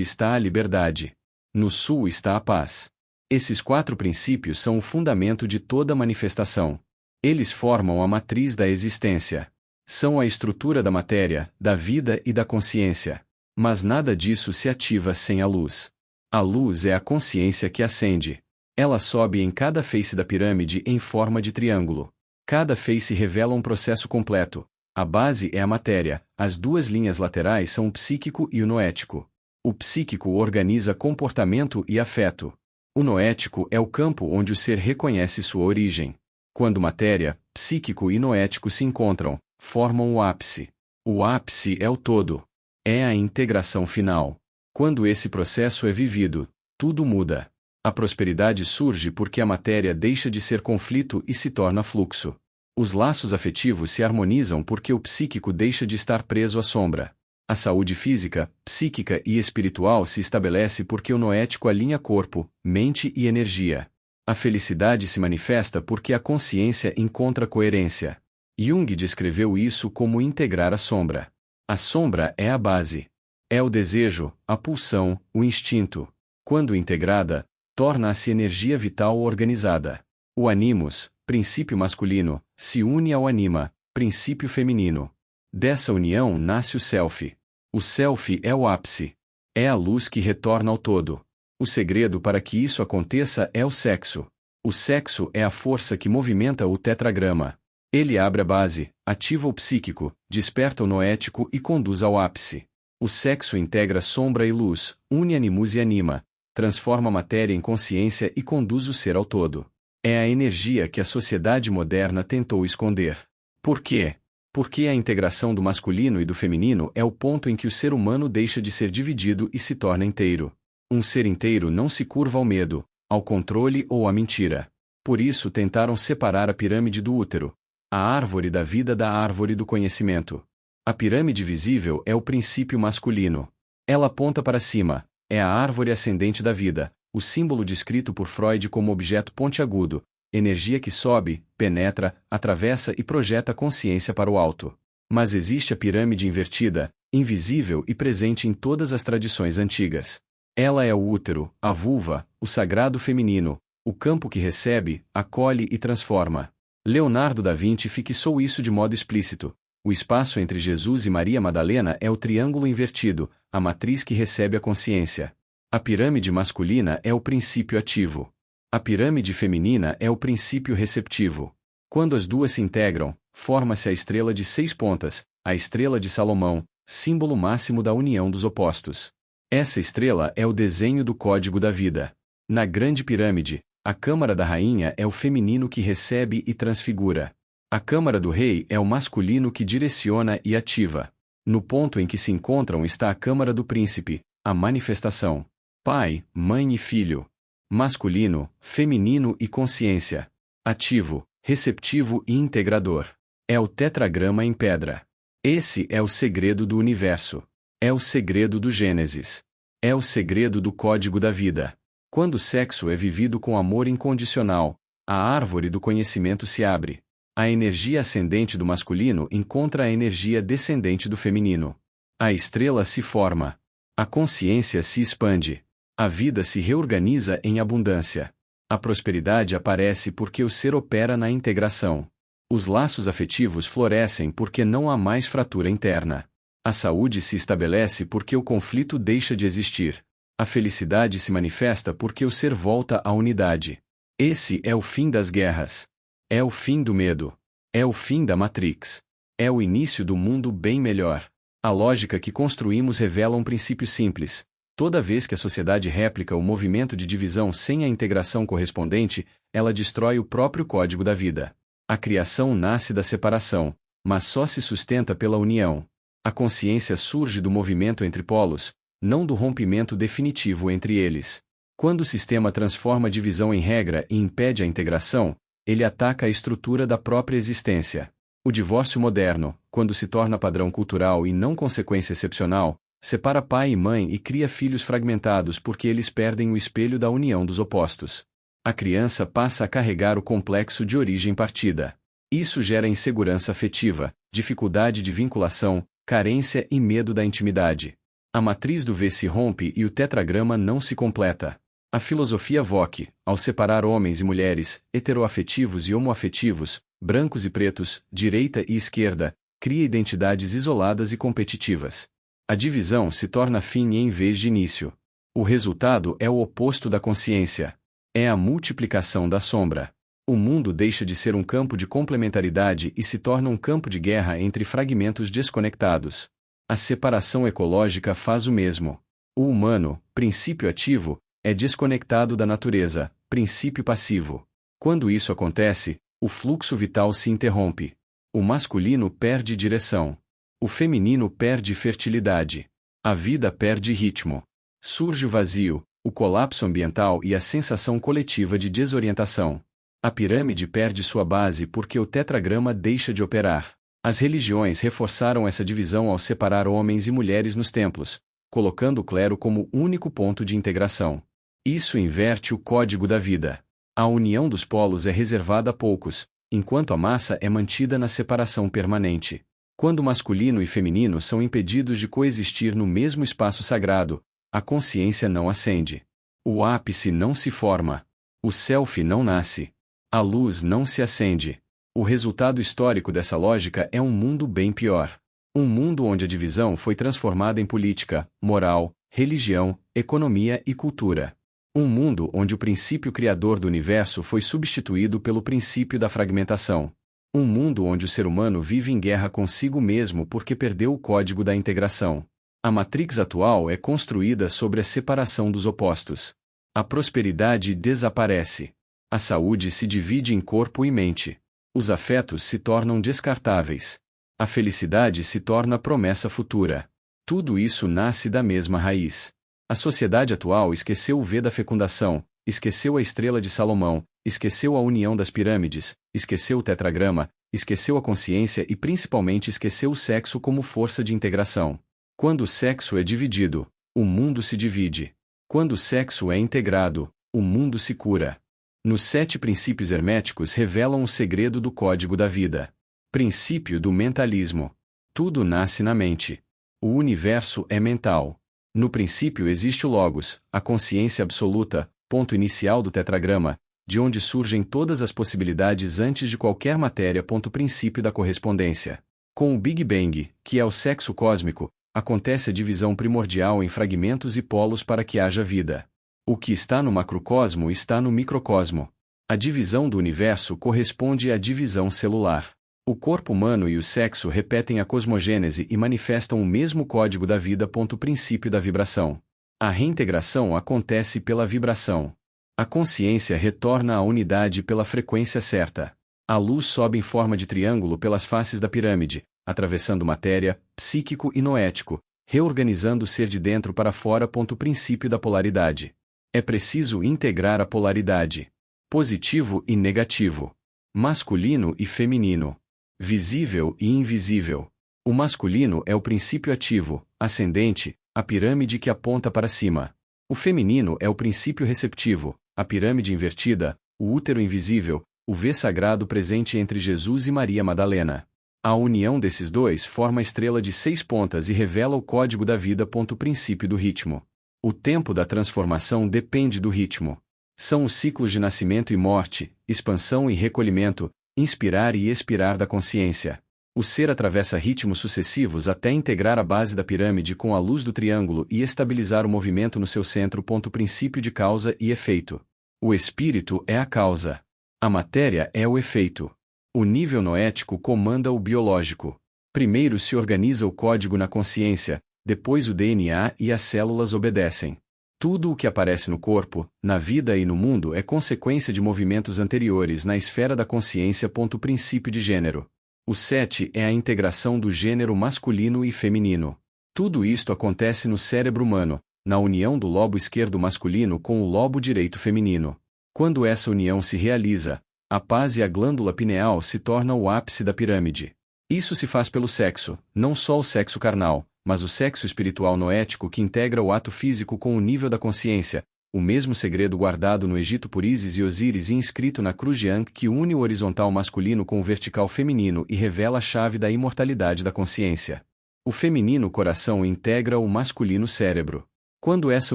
está a liberdade. No sul está a paz. Esses quatro princípios são o fundamento de toda manifestação. Eles formam a matriz da existência. São a estrutura da matéria, da vida e da consciência. Mas nada disso se ativa sem a luz. A luz é a consciência que acende. Ela sobe em cada face da pirâmide em forma de triângulo. Cada face revela um processo completo. A base é a matéria, as duas linhas laterais são o psíquico e o noético. O psíquico organiza comportamento e afeto. O noético é o campo onde o ser reconhece sua origem. Quando matéria, psíquico e noético se encontram, formam o ápice. O ápice é o todo. É a integração final. Quando esse processo é vivido, tudo muda. A prosperidade surge porque a matéria deixa de ser conflito e se torna fluxo. Os laços afetivos se harmonizam porque o psíquico deixa de estar preso à sombra. A saúde física, psíquica e espiritual se estabelece porque o noético alinha corpo, mente e energia. A felicidade se manifesta porque a consciência encontra coerência. Jung descreveu isso como integrar a sombra. A sombra é a base. É o desejo, a pulsão, o instinto. Quando integrada, torna-se energia vital organizada. O animus, princípio masculino, se une ao anima, princípio feminino. Dessa união nasce o self. O self é o ápice. É a luz que retorna ao todo. O segredo para que isso aconteça é o sexo. O sexo é a força que movimenta o tetragrama. Ele abre a base, ativa o psíquico, desperta o noético e conduz ao ápice. O sexo integra sombra e luz, une animus e anima, transforma a matéria em consciência e conduz o ser ao todo. É a energia que a sociedade moderna tentou esconder. Por quê? Porque a integração do masculino e do feminino é o ponto em que o ser humano deixa de ser dividido e se torna inteiro. Um ser inteiro não se curva ao medo, ao controle ou à mentira. Por isso tentaram separar a pirâmide do útero, a árvore da vida da árvore do conhecimento. A pirâmide visível é o princípio masculino. Ela aponta para cima, é a árvore ascendente da vida, o símbolo descrito por Freud como objeto pontiagudo, energia que sobe, penetra, atravessa e projeta a consciência para o alto. Mas existe a pirâmide invertida, invisível e presente em todas as tradições antigas. Ela é o útero, a vulva, o sagrado feminino, o campo que recebe, acolhe e transforma. Leonardo da Vinci fixou isso de modo explícito. O espaço entre Jesus e Maria Madalena é o triângulo invertido, a matriz que recebe a consciência. A pirâmide masculina é o princípio ativo. A pirâmide feminina é o princípio receptivo. Quando as duas se integram, forma-se a estrela de 6 pontas, a estrela de Salomão, símbolo máximo da união dos opostos. Essa estrela é o desenho do código da vida. Na Grande Pirâmide, a Câmara da Rainha é o feminino que recebe e transfigura. A Câmara do Rei é o masculino que direciona e ativa. No ponto em que se encontram está a Câmara do Príncipe, a manifestação. Pai, mãe e filho. Masculino, feminino e consciência. Ativo, receptivo e integrador. É o tetragrama em pedra. Esse é o segredo do universo. É o segredo do Gênesis. É o segredo do código da vida. Quando o sexo é vivido com amor incondicional, a árvore do conhecimento se abre. A energia ascendente do masculino encontra a energia descendente do feminino. A estrela se forma. A consciência se expande. A vida se reorganiza em abundância. A prosperidade aparece porque o ser opera na integração. Os laços afetivos florescem porque não há mais fratura interna. A saúde se estabelece porque o conflito deixa de existir. A felicidade se manifesta porque o ser volta à unidade. Esse é o fim das guerras. É o fim do medo. É o fim da Matrix. É o início do mundo bem melhor. A lógica que construímos revela um princípio simples. Toda vez que a sociedade réplica o movimento de divisão sem a integração correspondente, ela destrói o próprio código da vida. A criação nasce da separação, mas só se sustenta pela união. A consciência surge do movimento entre polos, não do rompimento definitivo entre eles. Quando o sistema transforma a divisão em regra e impede a integração, ele ataca a estrutura da própria existência. O divórcio moderno, quando se torna padrão cultural e não consequência excepcional, separa pai e mãe e cria filhos fragmentados porque eles perdem o espelho da união dos opostos. A criança passa a carregar o complexo de origem-partida. Isso gera insegurança afetiva, dificuldade de vinculação, carência e medo da intimidade. A matriz do V se rompe e o tetragrama não se completa. A filosofia Vogue, ao separar homens e mulheres, heteroafetivos e homoafetivos, brancos e pretos, direita e esquerda, cria identidades isoladas e competitivas. A divisão se torna fim em vez de início. O resultado é o oposto da consciência. É a multiplicação da sombra. O mundo deixa de ser um campo de complementaridade e se torna um campo de guerra entre fragmentos desconectados. A separação ecológica faz o mesmo. O humano, princípio ativo, é desconectado da natureza, princípio passivo. Quando isso acontece, o fluxo vital se interrompe. O masculino perde direção. O feminino perde fertilidade. A vida perde ritmo. Surge o vazio, o colapso ambiental e a sensação coletiva de desorientação. A pirâmide perde sua base porque o tetragrama deixa de operar. As religiões reforçaram essa divisão ao separar homens e mulheres nos templos, colocando o clero como único ponto de integração. Isso inverte o código da vida. A união dos polos é reservada a poucos, enquanto a massa é mantida na separação permanente. Quando masculino e feminino são impedidos de coexistir no mesmo espaço sagrado, a consciência não acende. O ápice não se forma. O self não nasce. A luz não se acende. O resultado histórico dessa lógica é um mundo bem pior. Um mundo onde a divisão foi transformada em política, moral, religião, economia e cultura. Um mundo onde o princípio criador do universo foi substituído pelo princípio da fragmentação. Um mundo onde o ser humano vive em guerra consigo mesmo porque perdeu o código da integração. A Matrix atual é construída sobre a separação dos opostos. A prosperidade desaparece. A saúde se divide em corpo e mente. Os afetos se tornam descartáveis. A felicidade se torna promessa futura. Tudo isso nasce da mesma raiz. A sociedade atual esqueceu o V da fecundação, esqueceu a estrela de Salomão, esqueceu a união das pirâmides, esqueceu o tetragrama, esqueceu a consciência e principalmente esqueceu o sexo como força de integração. Quando o sexo é dividido, o mundo se divide. Quando o sexo é integrado, o mundo se cura. Nos 7 princípios herméticos revelam o segredo do código da vida. Princípio do mentalismo. Tudo nasce na mente. O universo é mental. No princípio existe o Logos, a consciência absoluta, ponto inicial do tetragrama, de onde surgem todas as possibilidades antes de qualquer matéria. Princípio da correspondência. Com o Big Bang, que é o sexo cósmico, acontece a divisão primordial em fragmentos e polos para que haja vida. O que está no macrocosmo está no microcosmo. A divisão do universo corresponde à divisão celular. O corpo humano e o sexo repetem a cosmogênese e manifestam o mesmo código da vida. Princípio da vibração. A reintegração acontece pela vibração. A consciência retorna à unidade pela frequência certa. A luz sobe em forma de triângulo pelas faces da pirâmide, atravessando matéria, psíquico e noético, reorganizando o ser de dentro para fora. Princípio da polaridade. É preciso integrar a polaridade. Positivo e negativo. Masculino e feminino. Visível e invisível. O masculino é o princípio ativo, ascendente, a pirâmide que aponta para cima. O feminino é o princípio receptivo, a pirâmide invertida, o útero invisível, o V sagrado presente entre Jesus e Maria Madalena. A união desses dois forma a estrela de 6 pontas e revela o código da vida. Princípio do ritmo. O tempo da transformação depende do ritmo. São os ciclos de nascimento e morte, expansão e recolhimento, inspirar e expirar da consciência. O ser atravessa ritmos sucessivos até integrar a base da pirâmide com a luz do triângulo e estabilizar o movimento no seu centro. Princípio de causa e efeito. O espírito é a causa. A matéria é o efeito. O nível noético comanda o biológico. Primeiro se organiza o código na consciência, depois o DNA e as células obedecem. Tudo o que aparece no corpo, na vida e no mundo é consequência de movimentos anteriores na esfera da consciência. Princípio de gênero. O 7 é a integração do gênero masculino e feminino. Tudo isto acontece no cérebro humano, na união do lobo esquerdo masculino com o lobo direito feminino. Quando essa união se realiza, a paz e a glândula pineal se tornam o ápice da pirâmide. Isso se faz pelo sexo, não só o sexo carnal, mas o sexo espiritual noético que integra o ato físico com o nível da consciência, o mesmo segredo guardado no Egito por Ísis e Osíris e inscrito na cruz de Ankh que une o horizontal masculino com o vertical feminino e revela a chave da imortalidade da consciência. O feminino coração integra o masculino cérebro. Quando essa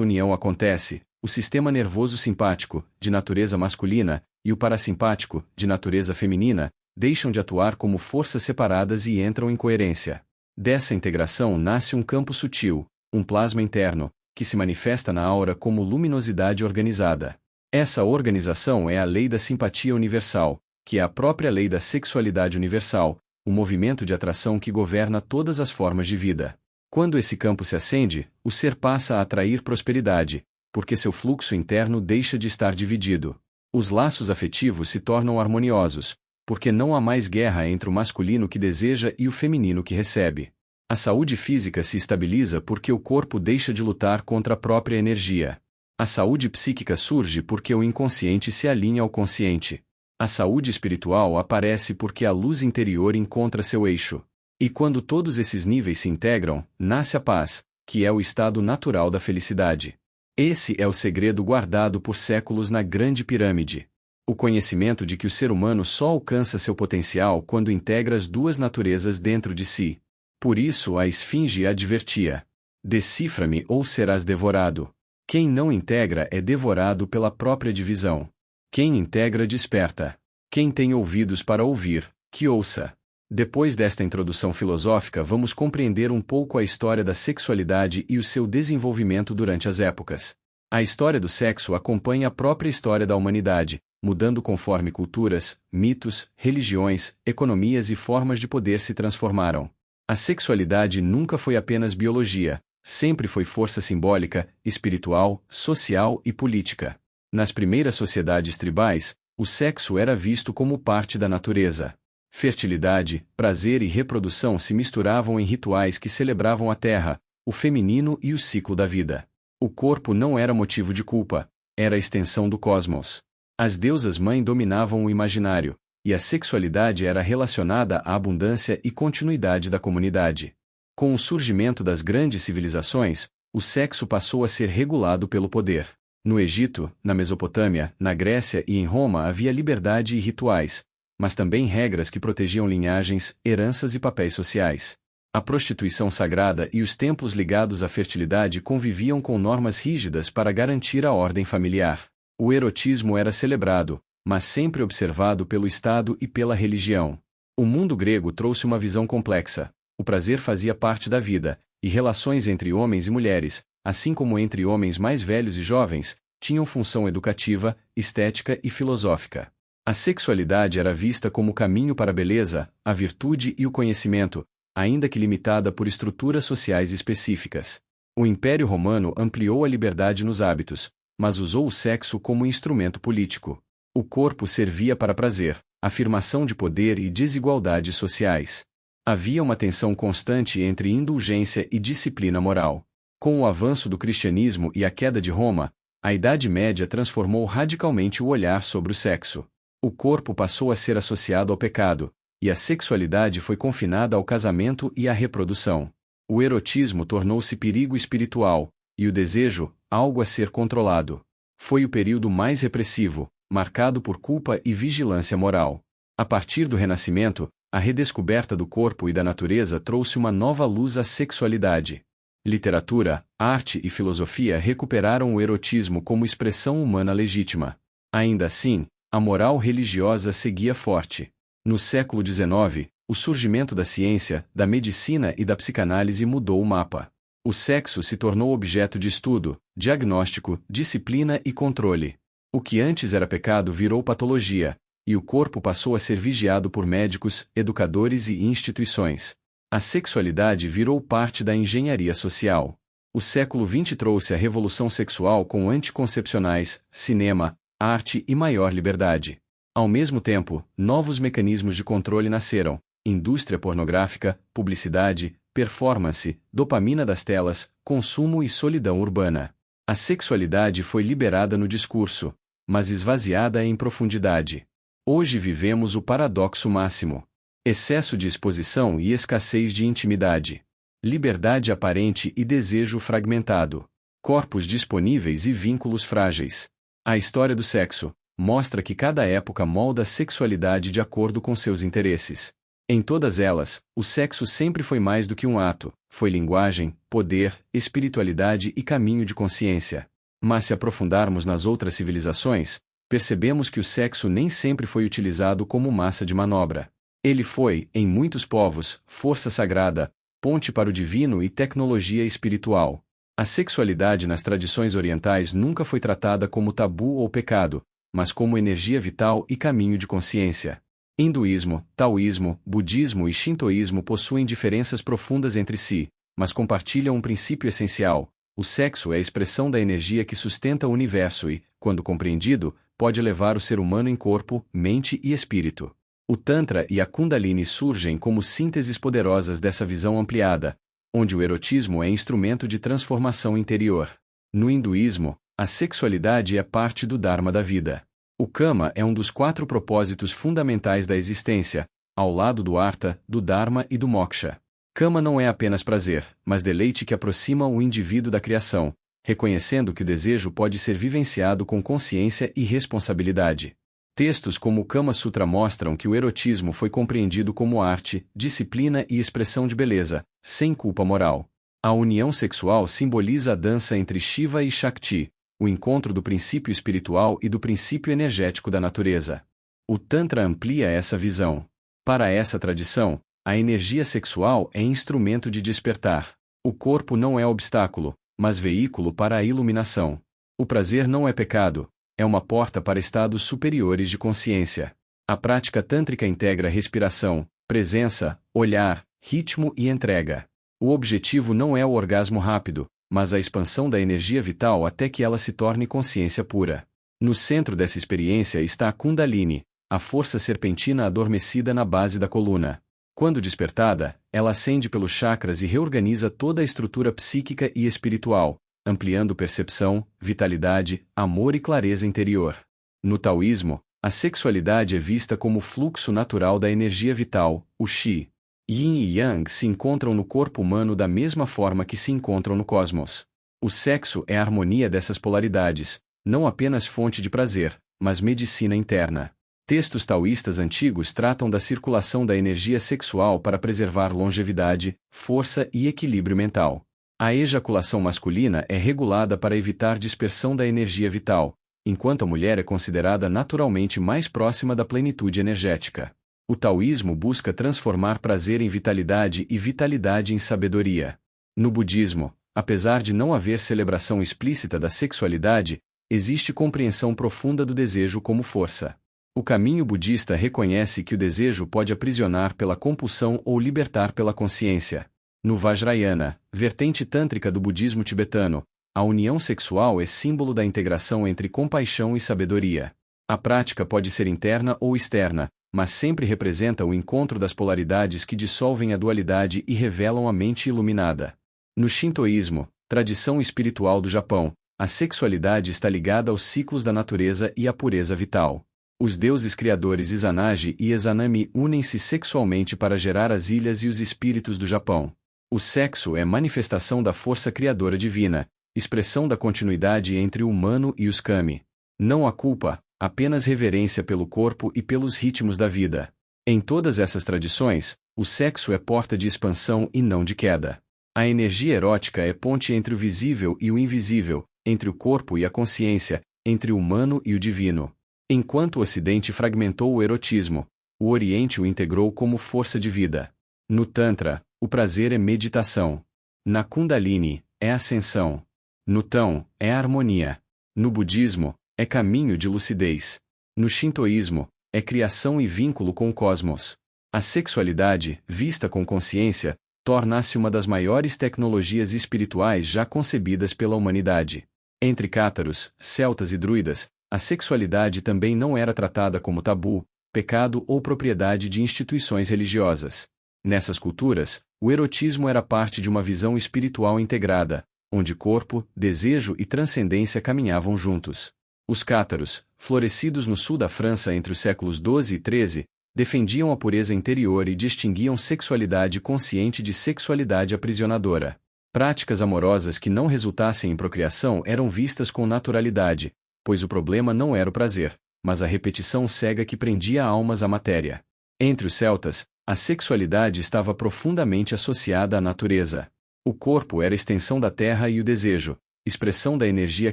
união acontece, o sistema nervoso simpático, de natureza masculina, e o parasimpático, de natureza feminina, deixam de atuar como forças separadas e entram em coerência. Dessa integração nasce um campo sutil, um plasma interno, que se manifesta na aura como luminosidade organizada. Essa organização é a lei da simpatia universal, que é a própria lei da sexualidade universal, o movimento de atração que governa todas as formas de vida. Quando esse campo se acende, o ser passa a atrair prosperidade, porque seu fluxo interno deixa de estar dividido. Os laços afetivos se tornam harmoniosos, porque não há mais guerra entre o masculino que deseja e o feminino que recebe. A saúde física se estabiliza porque o corpo deixa de lutar contra a própria energia. A saúde psíquica surge porque o inconsciente se alinha ao consciente. A saúde espiritual aparece porque a luz interior encontra seu eixo. E quando todos esses níveis se integram, nasce a paz, que é o estado natural da felicidade. Esse é o segredo guardado por séculos na Grande Pirâmide. O conhecimento de que o ser humano só alcança seu potencial quando integra as duas naturezas dentro de si. Por isso a esfinge advertia: decifra-me ou serás devorado. Quem não integra é devorado pela própria divisão. Quem integra desperta. Quem tem ouvidos para ouvir, que ouça. Depois desta introdução filosófica vamos compreender um pouco a história da sexualidade e o seu desenvolvimento durante as épocas. A história do sexo acompanha a própria história da humanidade, mudando conforme culturas, mitos, religiões, economias e formas de poder se transformaram. A sexualidade nunca foi apenas biologia, sempre foi força simbólica, espiritual, social e política. Nas primeiras sociedades tribais, o sexo era visto como parte da natureza. Fertilidade, prazer e reprodução se misturavam em rituais que celebravam a terra, o feminino e o ciclo da vida. O corpo não era motivo de culpa, era a extensão do cosmos. As deusas-mãe dominavam o imaginário, e a sexualidade era relacionada à abundância e continuidade da comunidade. Com o surgimento das grandes civilizações, o sexo passou a ser regulado pelo poder. No Egito, na Mesopotâmia, na Grécia e em Roma havia liberdade e rituais, mas também regras que protegiam linhagens, heranças e papéis sociais. A prostituição sagrada e os templos ligados à fertilidade conviviam com normas rígidas para garantir a ordem familiar. O erotismo era celebrado, mas sempre observado pelo Estado e pela religião. O mundo grego trouxe uma visão complexa. O prazer fazia parte da vida, e relações entre homens e mulheres, assim como entre homens mais velhos e jovens, tinham função educativa, estética e filosófica. A sexualidade era vista como o caminho para a beleza, a virtude e o conhecimento, ainda que limitada por estruturas sociais específicas. O Império Romano ampliou a liberdade nos hábitos, mas usou o sexo como instrumento político. O corpo servia para prazer, afirmação de poder e desigualdades sociais. Havia uma tensão constante entre indulgência e disciplina moral. Com o avanço do cristianismo e a queda de Roma, a Idade Média transformou radicalmente o olhar sobre o sexo. O corpo passou a ser associado ao pecado, e a sexualidade foi confinada ao casamento e à reprodução. O erotismo tornou-se perigo espiritual, e o desejo, algo a ser controlado. Foi o período mais repressivo, marcado por culpa e vigilância moral. A partir do Renascimento, a redescoberta do corpo e da natureza trouxe uma nova luz à sexualidade. Literatura, arte e filosofia recuperaram o erotismo como expressão humana legítima. Ainda assim, a moral religiosa seguia forte. No século XIX, o surgimento da ciência, da medicina e da psicanálise mudou o mapa. O sexo se tornou objeto de estudo, diagnóstico, disciplina e controle. O que antes era pecado virou patologia, e o corpo passou a ser vigiado por médicos, educadores e instituições. A sexualidade virou parte da engenharia social. O século XX trouxe a revolução sexual com anticoncepcionais, cinema, arte e maior liberdade. Ao mesmo tempo, novos mecanismos de controle nasceram: indústria pornográfica, publicidade, performance, dopamina das telas, consumo e solidão urbana. A sexualidade foi liberada no discurso, mas esvaziada em profundidade. Hoje vivemos o paradoxo máximo: excesso de exposição e escassez de intimidade. Liberdade aparente e desejo fragmentado. Corpos disponíveis e vínculos frágeis. A história do sexo mostra que cada época molda a sexualidade de acordo com seus interesses. Em todas elas, o sexo sempre foi mais do que um ato, foi linguagem, poder, espiritualidade e caminho de consciência. Mas se aprofundarmos nas outras civilizações, percebemos que o sexo nem sempre foi utilizado como massa de manobra. Ele foi, em muitos povos, força sagrada, ponte para o divino e tecnologia espiritual. A sexualidade nas tradições orientais nunca foi tratada como tabu ou pecado, mas como energia vital e caminho de consciência. Hinduísmo, taoísmo, budismo e shintoísmo possuem diferenças profundas entre si, mas compartilham um princípio essencial: o sexo é a expressão da energia que sustenta o universo e, quando compreendido, pode levar o ser humano em corpo, mente e espírito. O Tantra e a Kundalini surgem como sínteses poderosas dessa visão ampliada, onde o erotismo é instrumento de transformação interior. No hinduísmo, a sexualidade é parte do Dharma da vida. O Kama é um dos 4 propósitos fundamentais da existência, ao lado do Artha, do Dharma e do Moksha. Kama não é apenas prazer, mas deleite que aproxima o indivíduo da criação, reconhecendo que o desejo pode ser vivenciado com consciência e responsabilidade. Textos como o Kama Sutra mostram que o erotismo foi compreendido como arte, disciplina e expressão de beleza, sem culpa moral. A união sexual simboliza a dança entre Shiva e Shakti, o encontro do princípio espiritual e do princípio energético da natureza. O Tantra amplia essa visão. Para essa tradição, a energia sexual é instrumento de despertar. O corpo não é obstáculo, mas veículo para a iluminação. O prazer não é pecado, é uma porta para estados superiores de consciência. A prática tântrica integra respiração, presença, olhar, ritmo e entrega. O objetivo não é o orgasmo rápido, mas a expansão da energia vital até que ela se torne consciência pura. No centro dessa experiência está a Kundalini, a força serpentina adormecida na base da coluna. Quando despertada, ela ascende pelos chakras e reorganiza toda a estrutura psíquica e espiritual, ampliando percepção, vitalidade, amor e clareza interior. No taoísmo, A sexualidade é vista como o fluxo natural da energia vital, o Qi. Yin e Yang se encontram no corpo humano da mesma forma que se encontram no cosmos. O sexo é a harmonia dessas polaridades, não apenas fonte de prazer, mas medicina interna. Textos taoístas antigos tratam da circulação da energia sexual para preservar longevidade, força e equilíbrio mental. A ejaculação masculina é regulada para evitar dispersão da energia vital, enquanto a mulher é considerada naturalmente mais próxima da plenitude energética. O taoísmo busca transformar prazer em vitalidade e vitalidade em sabedoria. No budismo, apesar de não haver celebração explícita da sexualidade, existe compreensão profunda do desejo como força. O caminho budista reconhece que o desejo pode aprisionar pela compulsão ou libertar pela consciência. No Vajrayana, vertente tântrica do budismo tibetano, a união sexual é símbolo da integração entre compaixão e sabedoria. A prática pode ser interna ou externa, mas sempre representa o encontro das polaridades que dissolvem a dualidade e revelam a mente iluminada. No Shintoísmo, tradição espiritual do Japão, a sexualidade está ligada aos ciclos da natureza e à pureza vital. Os deuses criadores Izanagi e Izanami unem-se sexualmente para gerar as ilhas e os espíritos do Japão. O sexo é manifestação da força criadora divina, expressão da continuidade entre o humano e os kami. Não há culpa, apenas reverência pelo corpo e pelos ritmos da vida. Em todas essas tradições, o sexo é porta de expansão e não de queda. A energia erótica é ponte entre o visível e o invisível, entre o corpo e a consciência, entre o humano e o divino. Enquanto o Ocidente fragmentou o erotismo, o Oriente o integrou como força de vida. No Tantra, o prazer é meditação. Na Kundalini, é ascensão. No Tão, é harmonia. No Budismo, é caminho de lucidez. No Shintoísmo, é criação e vínculo com o cosmos. A sexualidade, vista com consciência, torna-se uma das maiores tecnologias espirituais já concebidas pela humanidade. Entre cátaros, celtas e druidas, a sexualidade também não era tratada como tabu, pecado ou propriedade de instituições religiosas. Nessas culturas, o erotismo era parte de uma visão espiritual integrada, onde corpo, desejo e transcendência caminhavam juntos. Os cátaros, florescidos no sul da França entre os séculos XII e XIII, defendiam a pureza interior e distinguiam sexualidade consciente de sexualidade aprisionadora. Práticas amorosas que não resultassem em procriação eram vistas com naturalidade, pois o problema não era o prazer, mas a repetição cega que prendia almas à matéria. Entre os celtas, a sexualidade estava profundamente associada à natureza. O corpo era extensão da terra e o desejo, expressão da energia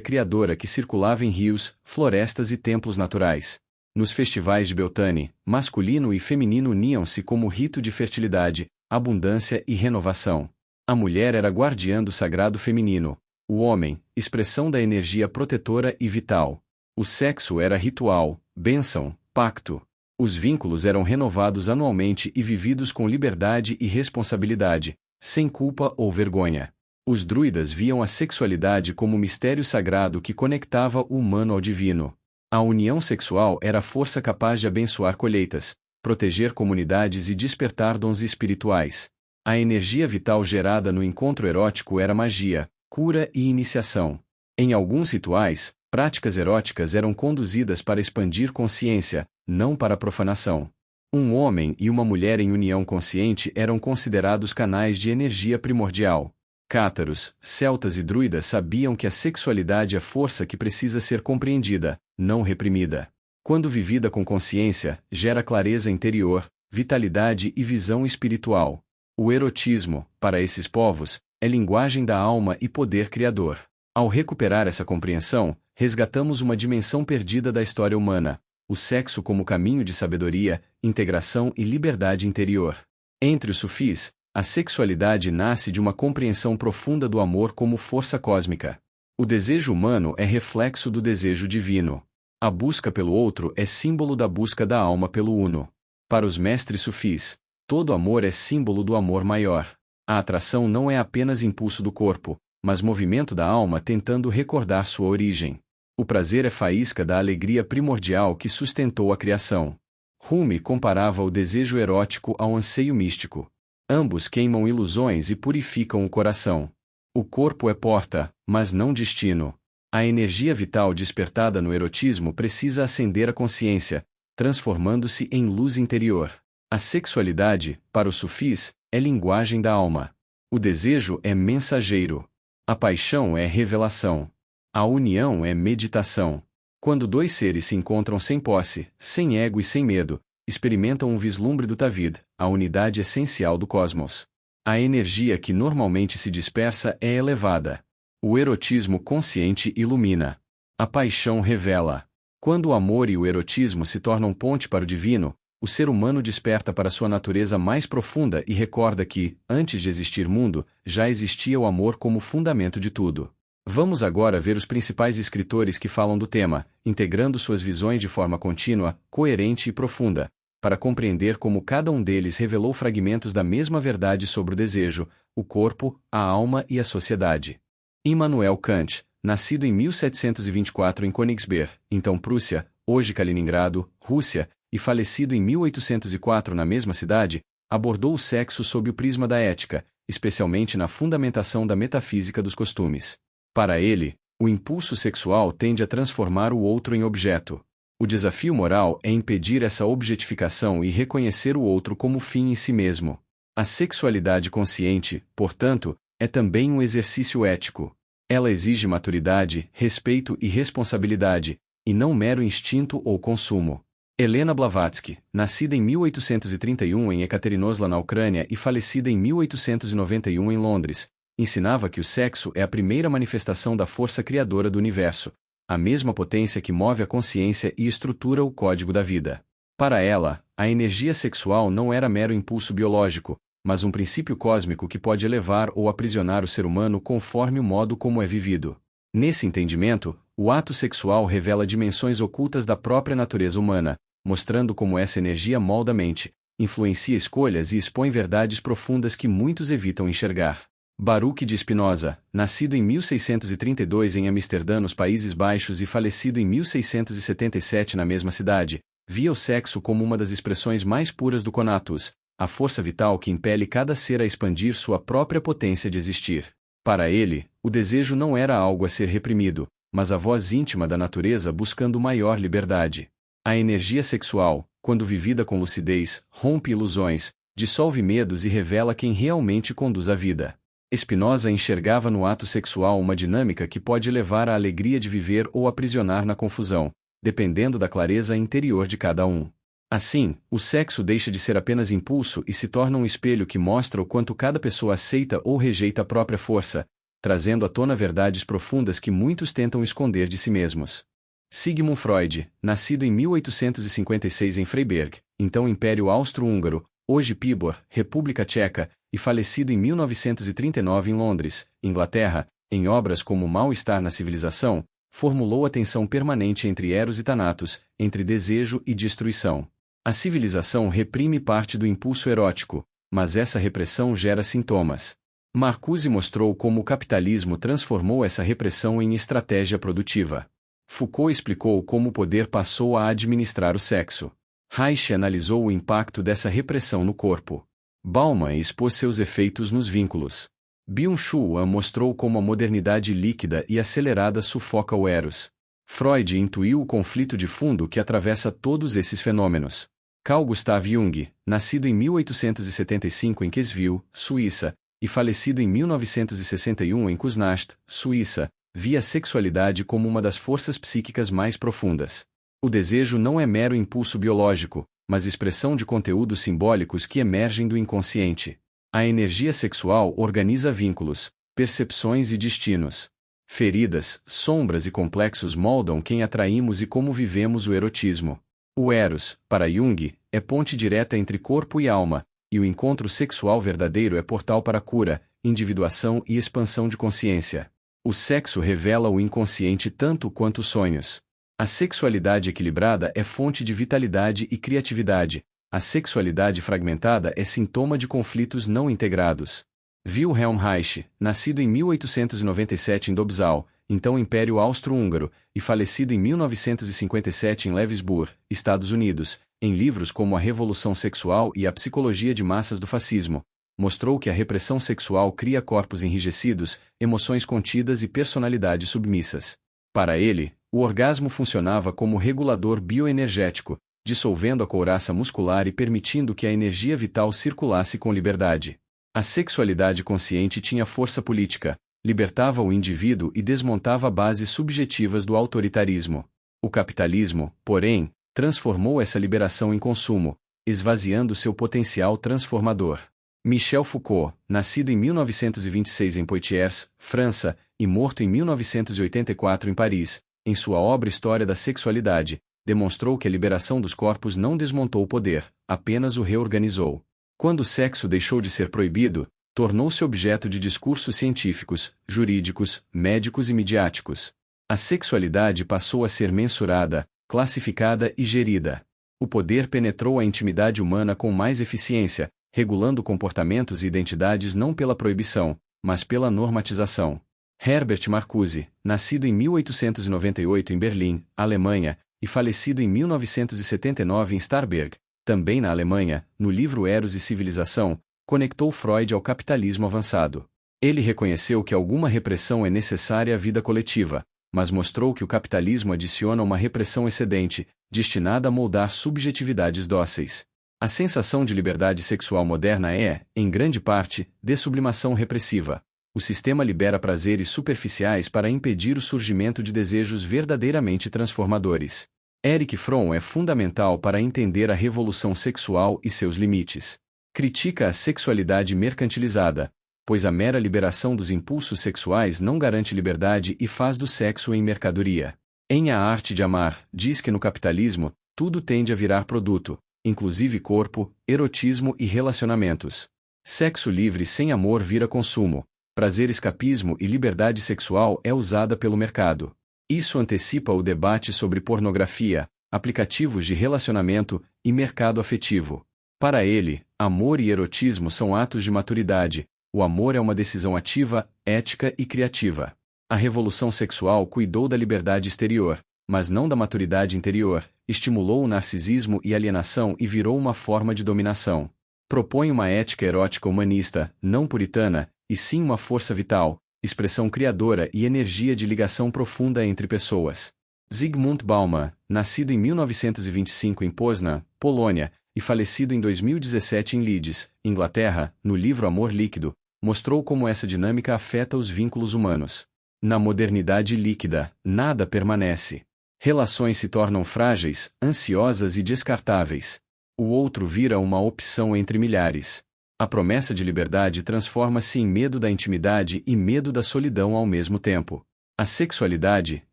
criadora que circulava em rios, florestas e templos naturais. Nos festivais de Beltane, masculino e feminino uniam-se como rito de fertilidade, abundância e renovação. A mulher era guardiã do sagrado feminino, o homem, expressão da energia protetora e vital. O sexo era ritual, bênção, pacto. Os vínculos eram renovados anualmente e vividos com liberdade e responsabilidade, sem culpa ou vergonha. Os druidas viam a sexualidade como mistério sagrado que conectava o humano ao divino. A união sexual era a força capaz de abençoar colheitas, proteger comunidades e despertar dons espirituais. A energia vital gerada no encontro erótico era magia, cura e iniciação. Em alguns rituais, práticas eróticas eram conduzidas para expandir consciência, não para profanação. Um homem e uma mulher em união consciente eram considerados canais de energia primordial. Cátaros, celtas e druidas sabiam que a sexualidade é força que precisa ser compreendida, não reprimida. Quando vivida com consciência, gera clareza interior, vitalidade e visão espiritual. O erotismo, para esses povos, é linguagem da alma e poder criador. Ao recuperar essa compreensão, resgatamos uma dimensão perdida da história humana, o sexo como caminho de sabedoria, integração e liberdade interior. Entre os sufis, a sexualidade nasce de uma compreensão profunda do amor como força cósmica. O desejo humano é reflexo do desejo divino. A busca pelo outro é símbolo da busca da alma pelo uno. Para os mestres sufis, todo amor é símbolo do amor maior. A atração não é apenas impulso do corpo, mas movimento da alma tentando recordar sua origem. O prazer é faísca da alegria primordial que sustentou a criação. Rumi comparava o desejo erótico ao anseio místico. Ambos queimam ilusões e purificam o coração. O corpo é porta, mas não destino. A energia vital despertada no erotismo precisa acender a consciência, transformando-se em luz interior. A sexualidade, para os sufis, é linguagem da alma. O desejo é mensageiro. A paixão é revelação. A união é meditação. Quando dois seres se encontram sem posse, sem ego e sem medo, experimentam um vislumbre do Tavid, a unidade essencial do cosmos. A energia que normalmente se dispersa é elevada. O erotismo consciente ilumina. A paixão revela. Quando o amor e o erotismo se tornam ponte para o divino, o ser humano desperta para sua natureza mais profunda e recorda que, antes de existir mundo, já existia o amor como fundamento de tudo. Vamos agora ver os principais escritores que falam do tema, integrando suas visões de forma contínua, coerente e profunda, para compreender como cada um deles revelou fragmentos da mesma verdade sobre o desejo, o corpo, a alma e a sociedade. Immanuel Kant, nascido em 1724 em Königsberg, então Prússia, hoje Kaliningrado, Rússia, e falecido em 1804 na mesma cidade, abordou o sexo sob o prisma da ética, especialmente na fundamentação da metafísica dos costumes. Para ele, o impulso sexual tende a transformar o outro em objeto. O desafio moral é impedir essa objetificação e reconhecer o outro como fim em si mesmo. A sexualidade consciente, portanto, é também um exercício ético. Ela exige maturidade, respeito e responsabilidade, e não mero instinto ou consumo. Helena Blavatsky, nascida em 1831 em Ekaterinoslá na Ucrânia e falecida em 1891 em Londres, ensinava que o sexo é a primeira manifestação da força criadora do universo, a mesma potência que move a consciência e estrutura o código da vida. Para ela, a energia sexual não era mero impulso biológico, mas um princípio cósmico que pode elevar ou aprisionar o ser humano conforme o modo como é vivido. Nesse entendimento, o ato sexual revela dimensões ocultas da própria natureza humana, mostrando como essa energia molda a mente, influencia escolhas e expõe verdades profundas que muitos evitam enxergar. Baruch de Spinoza, nascido em 1632 em Amsterdã, nos Países Baixos e falecido em 1677 na mesma cidade, via o sexo como uma das expressões mais puras do conatus, a força vital que impele cada ser a expandir sua própria potência de existir. Para ele, o desejo não era algo a ser reprimido, mas a voz íntima da natureza buscando maior liberdade. A energia sexual, quando vivida com lucidez, rompe ilusões, dissolve medos e revela quem realmente conduz a vida. Spinoza enxergava no ato sexual uma dinâmica que pode levar à alegria de viver ou aprisionar na confusão, dependendo da clareza interior de cada um. Assim, o sexo deixa de ser apenas impulso e se torna um espelho que mostra o quanto cada pessoa aceita ou rejeita a própria força, trazendo à tona verdades profundas que muitos tentam esconder de si mesmos. Sigmund Freud, nascido em 1856 em Freiberg, então Império Austro-Húngaro, hoje Pibor, República Tcheca, e falecido em 1939 em Londres, Inglaterra, em obras como Mal-Estar na Civilização, formulou a tensão permanente entre Eros e Thanatos, entre desejo e destruição. A civilização reprime parte do impulso erótico, mas essa repressão gera sintomas. Marcuse mostrou como o capitalismo transformou essa repressão em estratégia produtiva. Foucault explicou como o poder passou a administrar o sexo. Reich analisou o impacto dessa repressão no corpo. Bauman expôs seus efeitos nos vínculos. Byung-Chul mostrou como a modernidade líquida e acelerada sufoca o eros. Freud intuiu o conflito de fundo que atravessa todos esses fenômenos. Carl Gustav Jung, nascido em 1875 em Queensville, Suíça, e falecido em 1961 em Kuznast, Suíça, via a sexualidade como uma das forças psíquicas mais profundas. O desejo não é mero impulso biológico, mas expressão de conteúdos simbólicos que emergem do inconsciente. A energia sexual organiza vínculos, percepções e destinos. Feridas, sombras e complexos moldam quem atraímos e como vivemos o erotismo. O eros, para Jung, é ponte direta entre corpo e alma, e o encontro sexual verdadeiro é portal para cura, individuação e expansão de consciência. O sexo revela o inconsciente tanto quanto os sonhos. A sexualidade equilibrada é fonte de vitalidade e criatividade. A sexualidade fragmentada é sintoma de conflitos não integrados. Wilhelm Reich, nascido em 1897 em Dobzal, então Império Austro-Húngaro, e falecido em 1957 em Lewisburg, Estados Unidos, em livros como A Revolução Sexual e A Psicologia de Massas do Fascismo, mostrou que a repressão sexual cria corpos enrijecidos, emoções contidas e personalidades submissas. Para ele, o orgasmo funcionava como regulador bioenergético, dissolvendo a couraça muscular e permitindo que a energia vital circulasse com liberdade. A sexualidade consciente tinha força política, libertava o indivíduo e desmontava bases subjetivas do autoritarismo. O capitalismo, porém, transformou essa liberação em consumo, esvaziando seu potencial transformador. Michel Foucault, nascido em 1926 em Poitiers, França, e morto em 1984 em Paris, em sua obra História da Sexualidade, demonstrou que a liberação dos corpos não desmontou o poder, apenas o reorganizou. Quando o sexo deixou de ser proibido, tornou-se objeto de discursos científicos, jurídicos, médicos e midiáticos. A sexualidade passou a ser mensurada, classificada e gerida. O poder penetrou a intimidade humana com mais eficiência, regulando comportamentos e identidades não pela proibição, mas pela normatização. Herbert Marcuse, nascido em 1898 em Berlim, Alemanha, e falecido em 1979 em Starnberg, também na Alemanha, no livro Eros e Civilização, conectou Freud ao capitalismo avançado. Ele reconheceu que alguma repressão é necessária à vida coletiva, mas mostrou que o capitalismo adiciona uma repressão excedente, destinada a moldar subjetividades dóceis. A sensação de liberdade sexual moderna é, em grande parte, dessublimação repressiva. O sistema libera prazeres superficiais para impedir o surgimento de desejos verdadeiramente transformadores. Erich Fromm é fundamental para entender a revolução sexual e seus limites. Critica a sexualidade mercantilizada, pois a mera liberação dos impulsos sexuais não garante liberdade e faz do sexo em mercadoria. Em A Arte de Amar, diz que no capitalismo, tudo tende a virar produto, inclusive corpo, erotismo e relacionamentos. Sexo livre sem amor vira consumo. Prazer, escapismo e liberdade sexual é usada pelo mercado. Isso antecipa o debate sobre pornografia, aplicativos de relacionamento e mercado afetivo. Para ele, amor e erotismo são atos de maturidade. O amor é uma decisão ativa, ética e criativa. A revolução sexual cuidou da liberdade exterior, mas não da maturidade interior, estimulou o narcisismo e alienação e virou uma forma de dominação. Propõe uma ética erótica humanista, não puritana, e sim uma força vital, expressão criadora e energia de ligação profunda entre pessoas. Zygmunt Bauman, nascido em 1925 em Poznan, Polônia, e falecido em 2017 em Leeds, Inglaterra, no livro Amor Líquido, mostrou como essa dinâmica afeta os vínculos humanos. Na modernidade líquida, nada permanece. Relações se tornam frágeis, ansiosas e descartáveis. O outro vira uma opção entre milhares. A promessa de liberdade transforma-se em medo da intimidade e medo da solidão ao mesmo tempo. A sexualidade,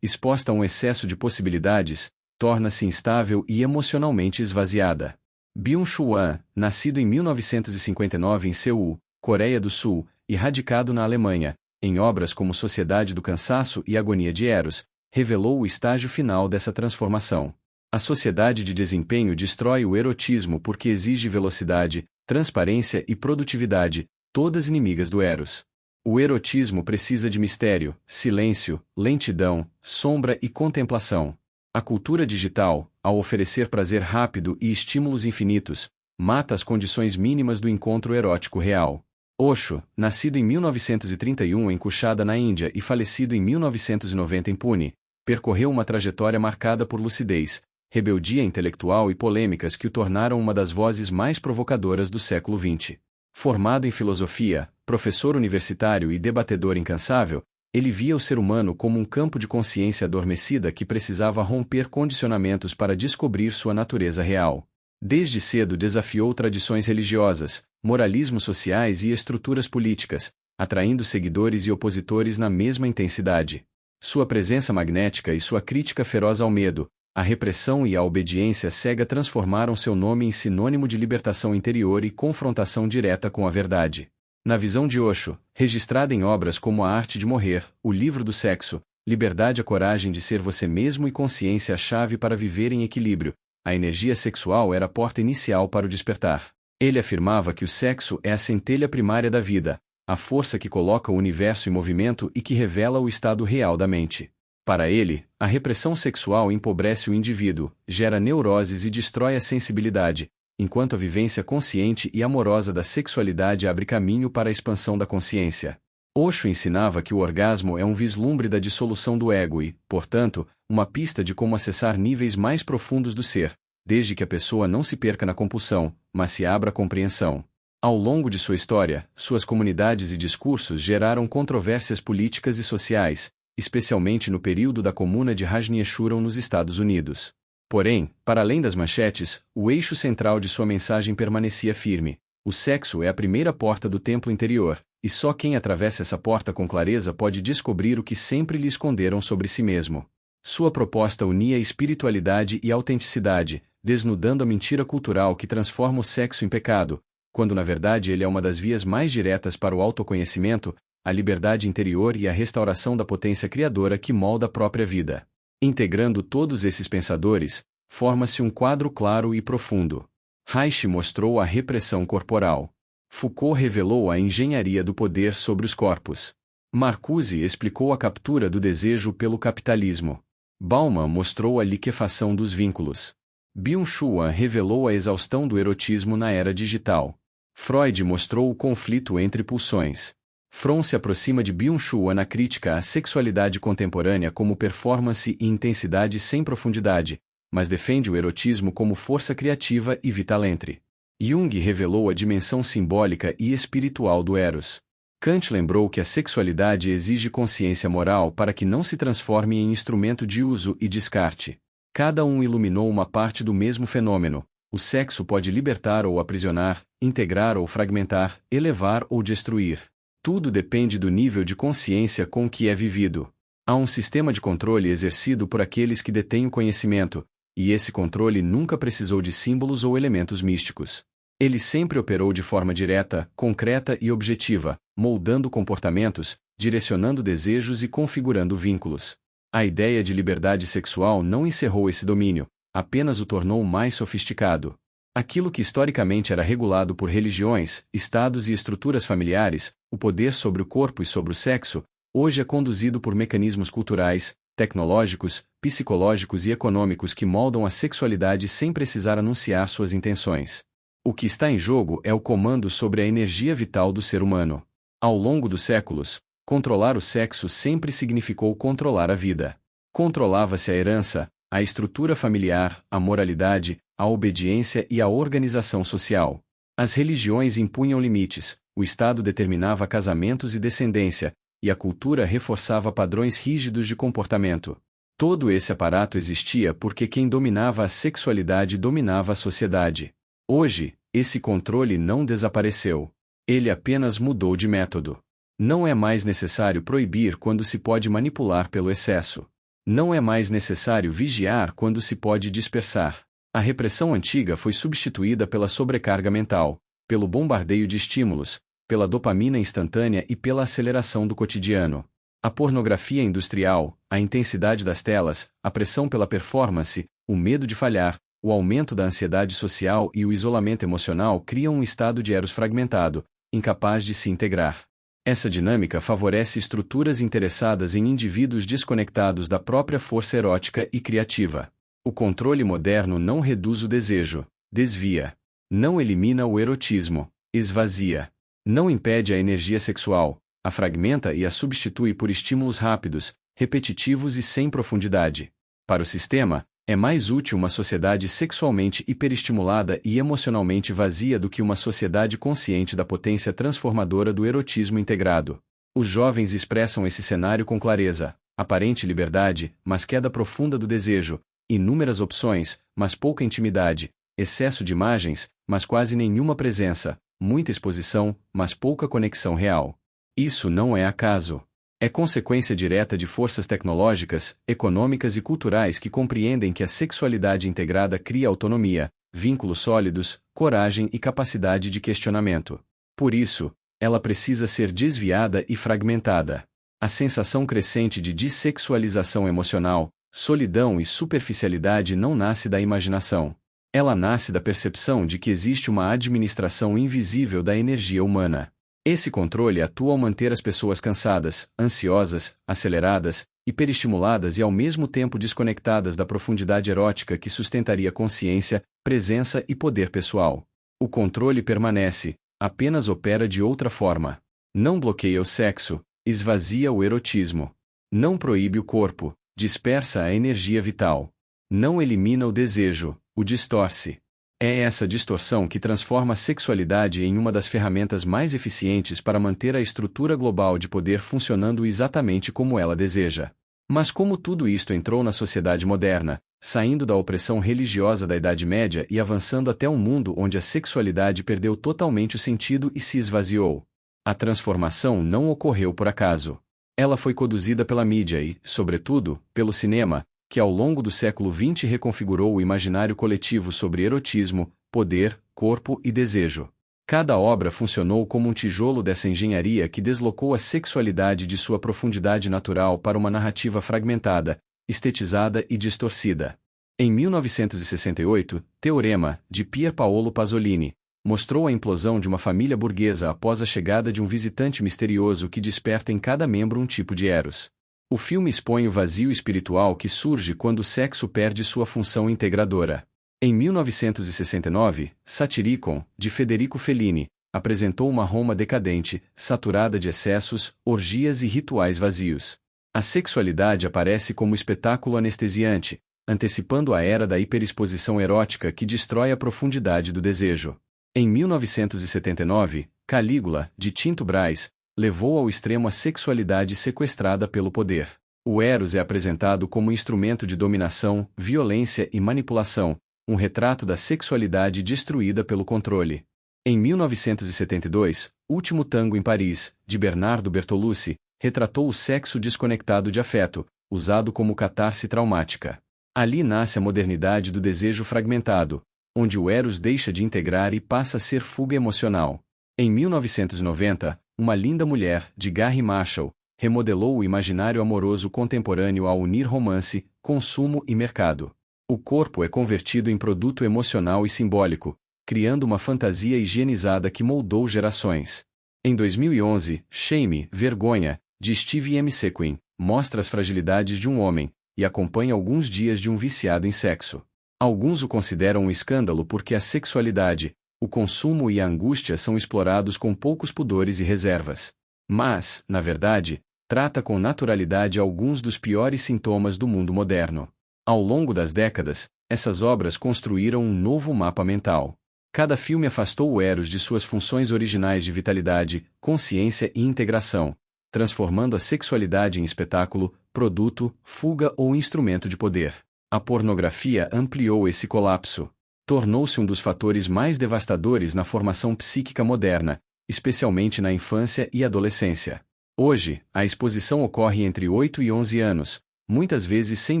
exposta a um excesso de possibilidades, torna-se instável e emocionalmente esvaziada. Byung-Chul Han, nascido em 1959 em Seul, Coreia do Sul, e radicado na Alemanha, em obras como Sociedade do Cansaço e Agonia de Eros, revelou o estágio final dessa transformação. A sociedade de desempenho destrói o erotismo porque exige velocidade, transparência e produtividade, todas inimigas do Eros. O erotismo precisa de mistério, silêncio, lentidão, sombra e contemplação. A cultura digital, ao oferecer prazer rápido e estímulos infinitos, mata as condições mínimas do encontro erótico real. Osho, nascido em 1931 em Kushada, na Índia e falecido em 1990 em Pune, percorreu uma trajetória marcada por lucidez, rebeldia intelectual e polêmicas que o tornaram uma das vozes mais provocadoras do século XX. Formado em filosofia, professor universitário e debatedor incansável, ele via o ser humano como um campo de consciência adormecida que precisava romper condicionamentos para descobrir sua natureza real. Desde cedo desafiou tradições religiosas, moralismos sociais e estruturas políticas, atraindo seguidores e opositores na mesma intensidade. Sua presença magnética e sua crítica feroz ao medo, a repressão e a obediência cega transformaram seu nome em sinônimo de libertação interior e confrontação direta com a verdade. Na visão de Osho, registrada em obras como A Arte de Morrer, O Livro do Sexo, Liberdade, a coragem de ser você mesmo e consciência a chave para viver em equilíbrio, a energia sexual era a porta inicial para o despertar. Ele afirmava que o sexo é a centelha primária da vida, a força que coloca o universo em movimento e que revela o estado real da mente. Para ele, a repressão sexual empobrece o indivíduo, gera neuroses e destrói a sensibilidade, enquanto a vivência consciente e amorosa da sexualidade abre caminho para a expansão da consciência. Osho ensinava que o orgasmo é um vislumbre da dissolução do ego e, portanto, uma pista de como acessar níveis mais profundos do ser, desde que a pessoa não se perca na compulsão, mas se abra à compreensão. Ao longo de sua história, suas comunidades e discursos geraram controvérsias políticas e sociais, especialmente no período da Comuna de Rajneeshpuram nos Estados Unidos. Porém, para além das manchetes, o eixo central de sua mensagem permanecia firme: o sexo é a primeira porta do templo interior, e só quem atravessa essa porta com clareza pode descobrir o que sempre lhe esconderam sobre si mesmo. Sua proposta unia espiritualidade e autenticidade, desnudando a mentira cultural que transforma o sexo em pecado, quando na verdade ele é uma das vias mais diretas para o autoconhecimento, a liberdade interior e a restauração da potência criadora que molda a própria vida. Integrando todos esses pensadores, forma-se um quadro claro e profundo. Reich mostrou a repressão corporal. Foucault revelou a engenharia do poder sobre os corpos. Marcuse explicou a captura do desejo pelo capitalismo. Bauman mostrou a liquefação dos vínculos. Byung-Chul Han revelou a exaustão do erotismo na era digital. Freud mostrou o conflito entre pulsões. Fromm se aproxima de Byung-Chul Han na crítica à sexualidade contemporânea como performance e intensidade sem profundidade, mas defende o erotismo como força criativa e vitalente. Jung revelou a dimensão simbólica e espiritual do eros. Kant lembrou que a sexualidade exige consciência moral para que não se transforme em instrumento de uso e descarte. Cada um iluminou uma parte do mesmo fenômeno. O sexo pode libertar ou aprisionar, integrar ou fragmentar, elevar ou destruir. Tudo depende do nível de consciência com que é vivido. Há um sistema de controle exercido por aqueles que detêm o conhecimento, e esse controle nunca precisou de símbolos ou elementos místicos. Ele sempre operou de forma direta, concreta e objetiva, moldando comportamentos, direcionando desejos e configurando vínculos. A ideia de liberdade sexual não encerrou esse domínio, apenas o tornou mais sofisticado. Aquilo que historicamente era regulado por religiões, estados e estruturas familiares, o poder sobre o corpo e sobre o sexo, hoje é conduzido por mecanismos culturais, tecnológicos, psicológicos e econômicos que moldam a sexualidade sem precisar anunciar suas intenções. O que está em jogo é o comando sobre a energia vital do ser humano. Ao longo dos séculos, controlar o sexo sempre significou controlar a vida. Controlava-se a herança, a estrutura familiar, a moralidade, a obediência e a organização social. As religiões impunham limites, o Estado determinava casamentos e descendência, e a cultura reforçava padrões rígidos de comportamento. Todo esse aparato existia porque quem dominava a sexualidade dominava a sociedade. Hoje, esse controle não desapareceu. Ele apenas mudou de método. Não é mais necessário proibir quando se pode manipular pelo excesso. Não é mais necessário vigiar quando se pode dispersar. A repressão antiga foi substituída pela sobrecarga mental, pelo bombardeio de estímulos, pela dopamina instantânea e pela aceleração do cotidiano. A pornografia industrial, a intensidade das telas, a pressão pela performance, o medo de falhar, o aumento da ansiedade social e o isolamento emocional criam um estado de eros fragmentado, incapaz de se integrar. Essa dinâmica favorece estruturas interessadas em indivíduos desconectados da própria força erótica e criativa. O controle moderno não reduz o desejo, desvia. Não elimina o erotismo, esvazia. Não impede a energia sexual, a fragmenta e a substitui por estímulos rápidos, repetitivos e sem profundidade. Para o sistema, é mais útil uma sociedade sexualmente hiperestimulada e emocionalmente vazia do que uma sociedade consciente da potência transformadora do erotismo integrado. Os jovens expressam esse cenário com clareza: aparente liberdade, mas queda profunda do desejo, inúmeras opções, mas pouca intimidade, excesso de imagens, mas quase nenhuma presença, muita exposição, mas pouca conexão real. Isso não é acaso. É consequência direta de forças tecnológicas, econômicas e culturais que compreendem que a sexualidade integrada cria autonomia, vínculos sólidos, coragem e capacidade de questionamento. Por isso, ela precisa ser desviada e fragmentada. A sensação crescente de dessexualização emocional, solidão e superficialidade não nasce da imaginação. Ela nasce da percepção de que existe uma administração invisível da energia humana. Esse controle atua ao manter as pessoas cansadas, ansiosas, aceleradas, hiperestimuladas e ao mesmo tempo desconectadas da profundidade erótica que sustentaria consciência, presença e poder pessoal. O controle permanece, apenas opera de outra forma. Não bloqueia o sexo, esvazia o erotismo. Não proíbe o corpo, dispersa a energia vital. Não elimina o desejo, o distorce. É essa distorção que transforma a sexualidade em uma das ferramentas mais eficientes para manter a estrutura global de poder funcionando exatamente como ela deseja. Mas como tudo isto entrou na sociedade moderna, saindo da opressão religiosa da Idade Média e avançando até um mundo onde a sexualidade perdeu totalmente o sentido e se esvaziou? A transformação não ocorreu por acaso. Ela foi conduzida pela mídia e, sobretudo, pelo cinema, que ao longo do século XX reconfigurou o imaginário coletivo sobre erotismo, poder, corpo e desejo. Cada obra funcionou como um tijolo dessa engenharia que deslocou a sexualidade de sua profundidade natural para uma narrativa fragmentada, estetizada e distorcida. Em 1968, Teorema, de Pier Paolo Pasolini, mostrou a implosão de uma família burguesa após a chegada de um visitante misterioso que desperta em cada membro um tipo de eros. O filme expõe o vazio espiritual que surge quando o sexo perde sua função integradora. Em 1969, Satyricon, de Federico Fellini, apresentou uma Roma decadente, saturada de excessos, orgias e rituais vazios. A sexualidade aparece como espetáculo anestesiante, antecipando a era da hiperexposição erótica que destrói a profundidade do desejo. Em 1979, Calígula, de Tinto Braz, levou ao extremo a sexualidade sequestrada pelo poder. O Eros é apresentado como instrumento de dominação, violência e manipulação, um retrato da sexualidade destruída pelo controle. Em 1972, Último Tango em Paris, de Bernardo Bertolucci, retratou o sexo desconectado de afeto, usado como catarse traumática. Ali nasce a modernidade do desejo fragmentado, onde o Eros deixa de integrar e passa a ser fuga emocional. Em 1990, Uma Linda Mulher, de Garry Marshall, remodelou o imaginário amoroso contemporâneo ao unir romance, consumo e mercado. O corpo é convertido em produto emocional e simbólico, criando uma fantasia higienizada que moldou gerações. Em 2011, Shame, Vergonha, de Steve McQueen, mostra as fragilidades de um homem, e acompanha alguns dias de um viciado em sexo. Alguns o consideram um escândalo porque a sexualidade, o consumo e a angústia são explorados com poucos pudores e reservas. Mas, na verdade, trata com naturalidade alguns dos piores sintomas do mundo moderno. Ao longo das décadas, essas obras construíram um novo mapa mental. Cada filme afastou o Eros de suas funções originais de vitalidade, consciência e integração, transformando a sexualidade em espetáculo, produto, fuga ou instrumento de poder. A pornografia ampliou esse colapso. Tornou-se um dos fatores mais devastadores na formação psíquica moderna, especialmente na infância e adolescência. Hoje, a exposição ocorre entre 8 e 11 anos, muitas vezes sem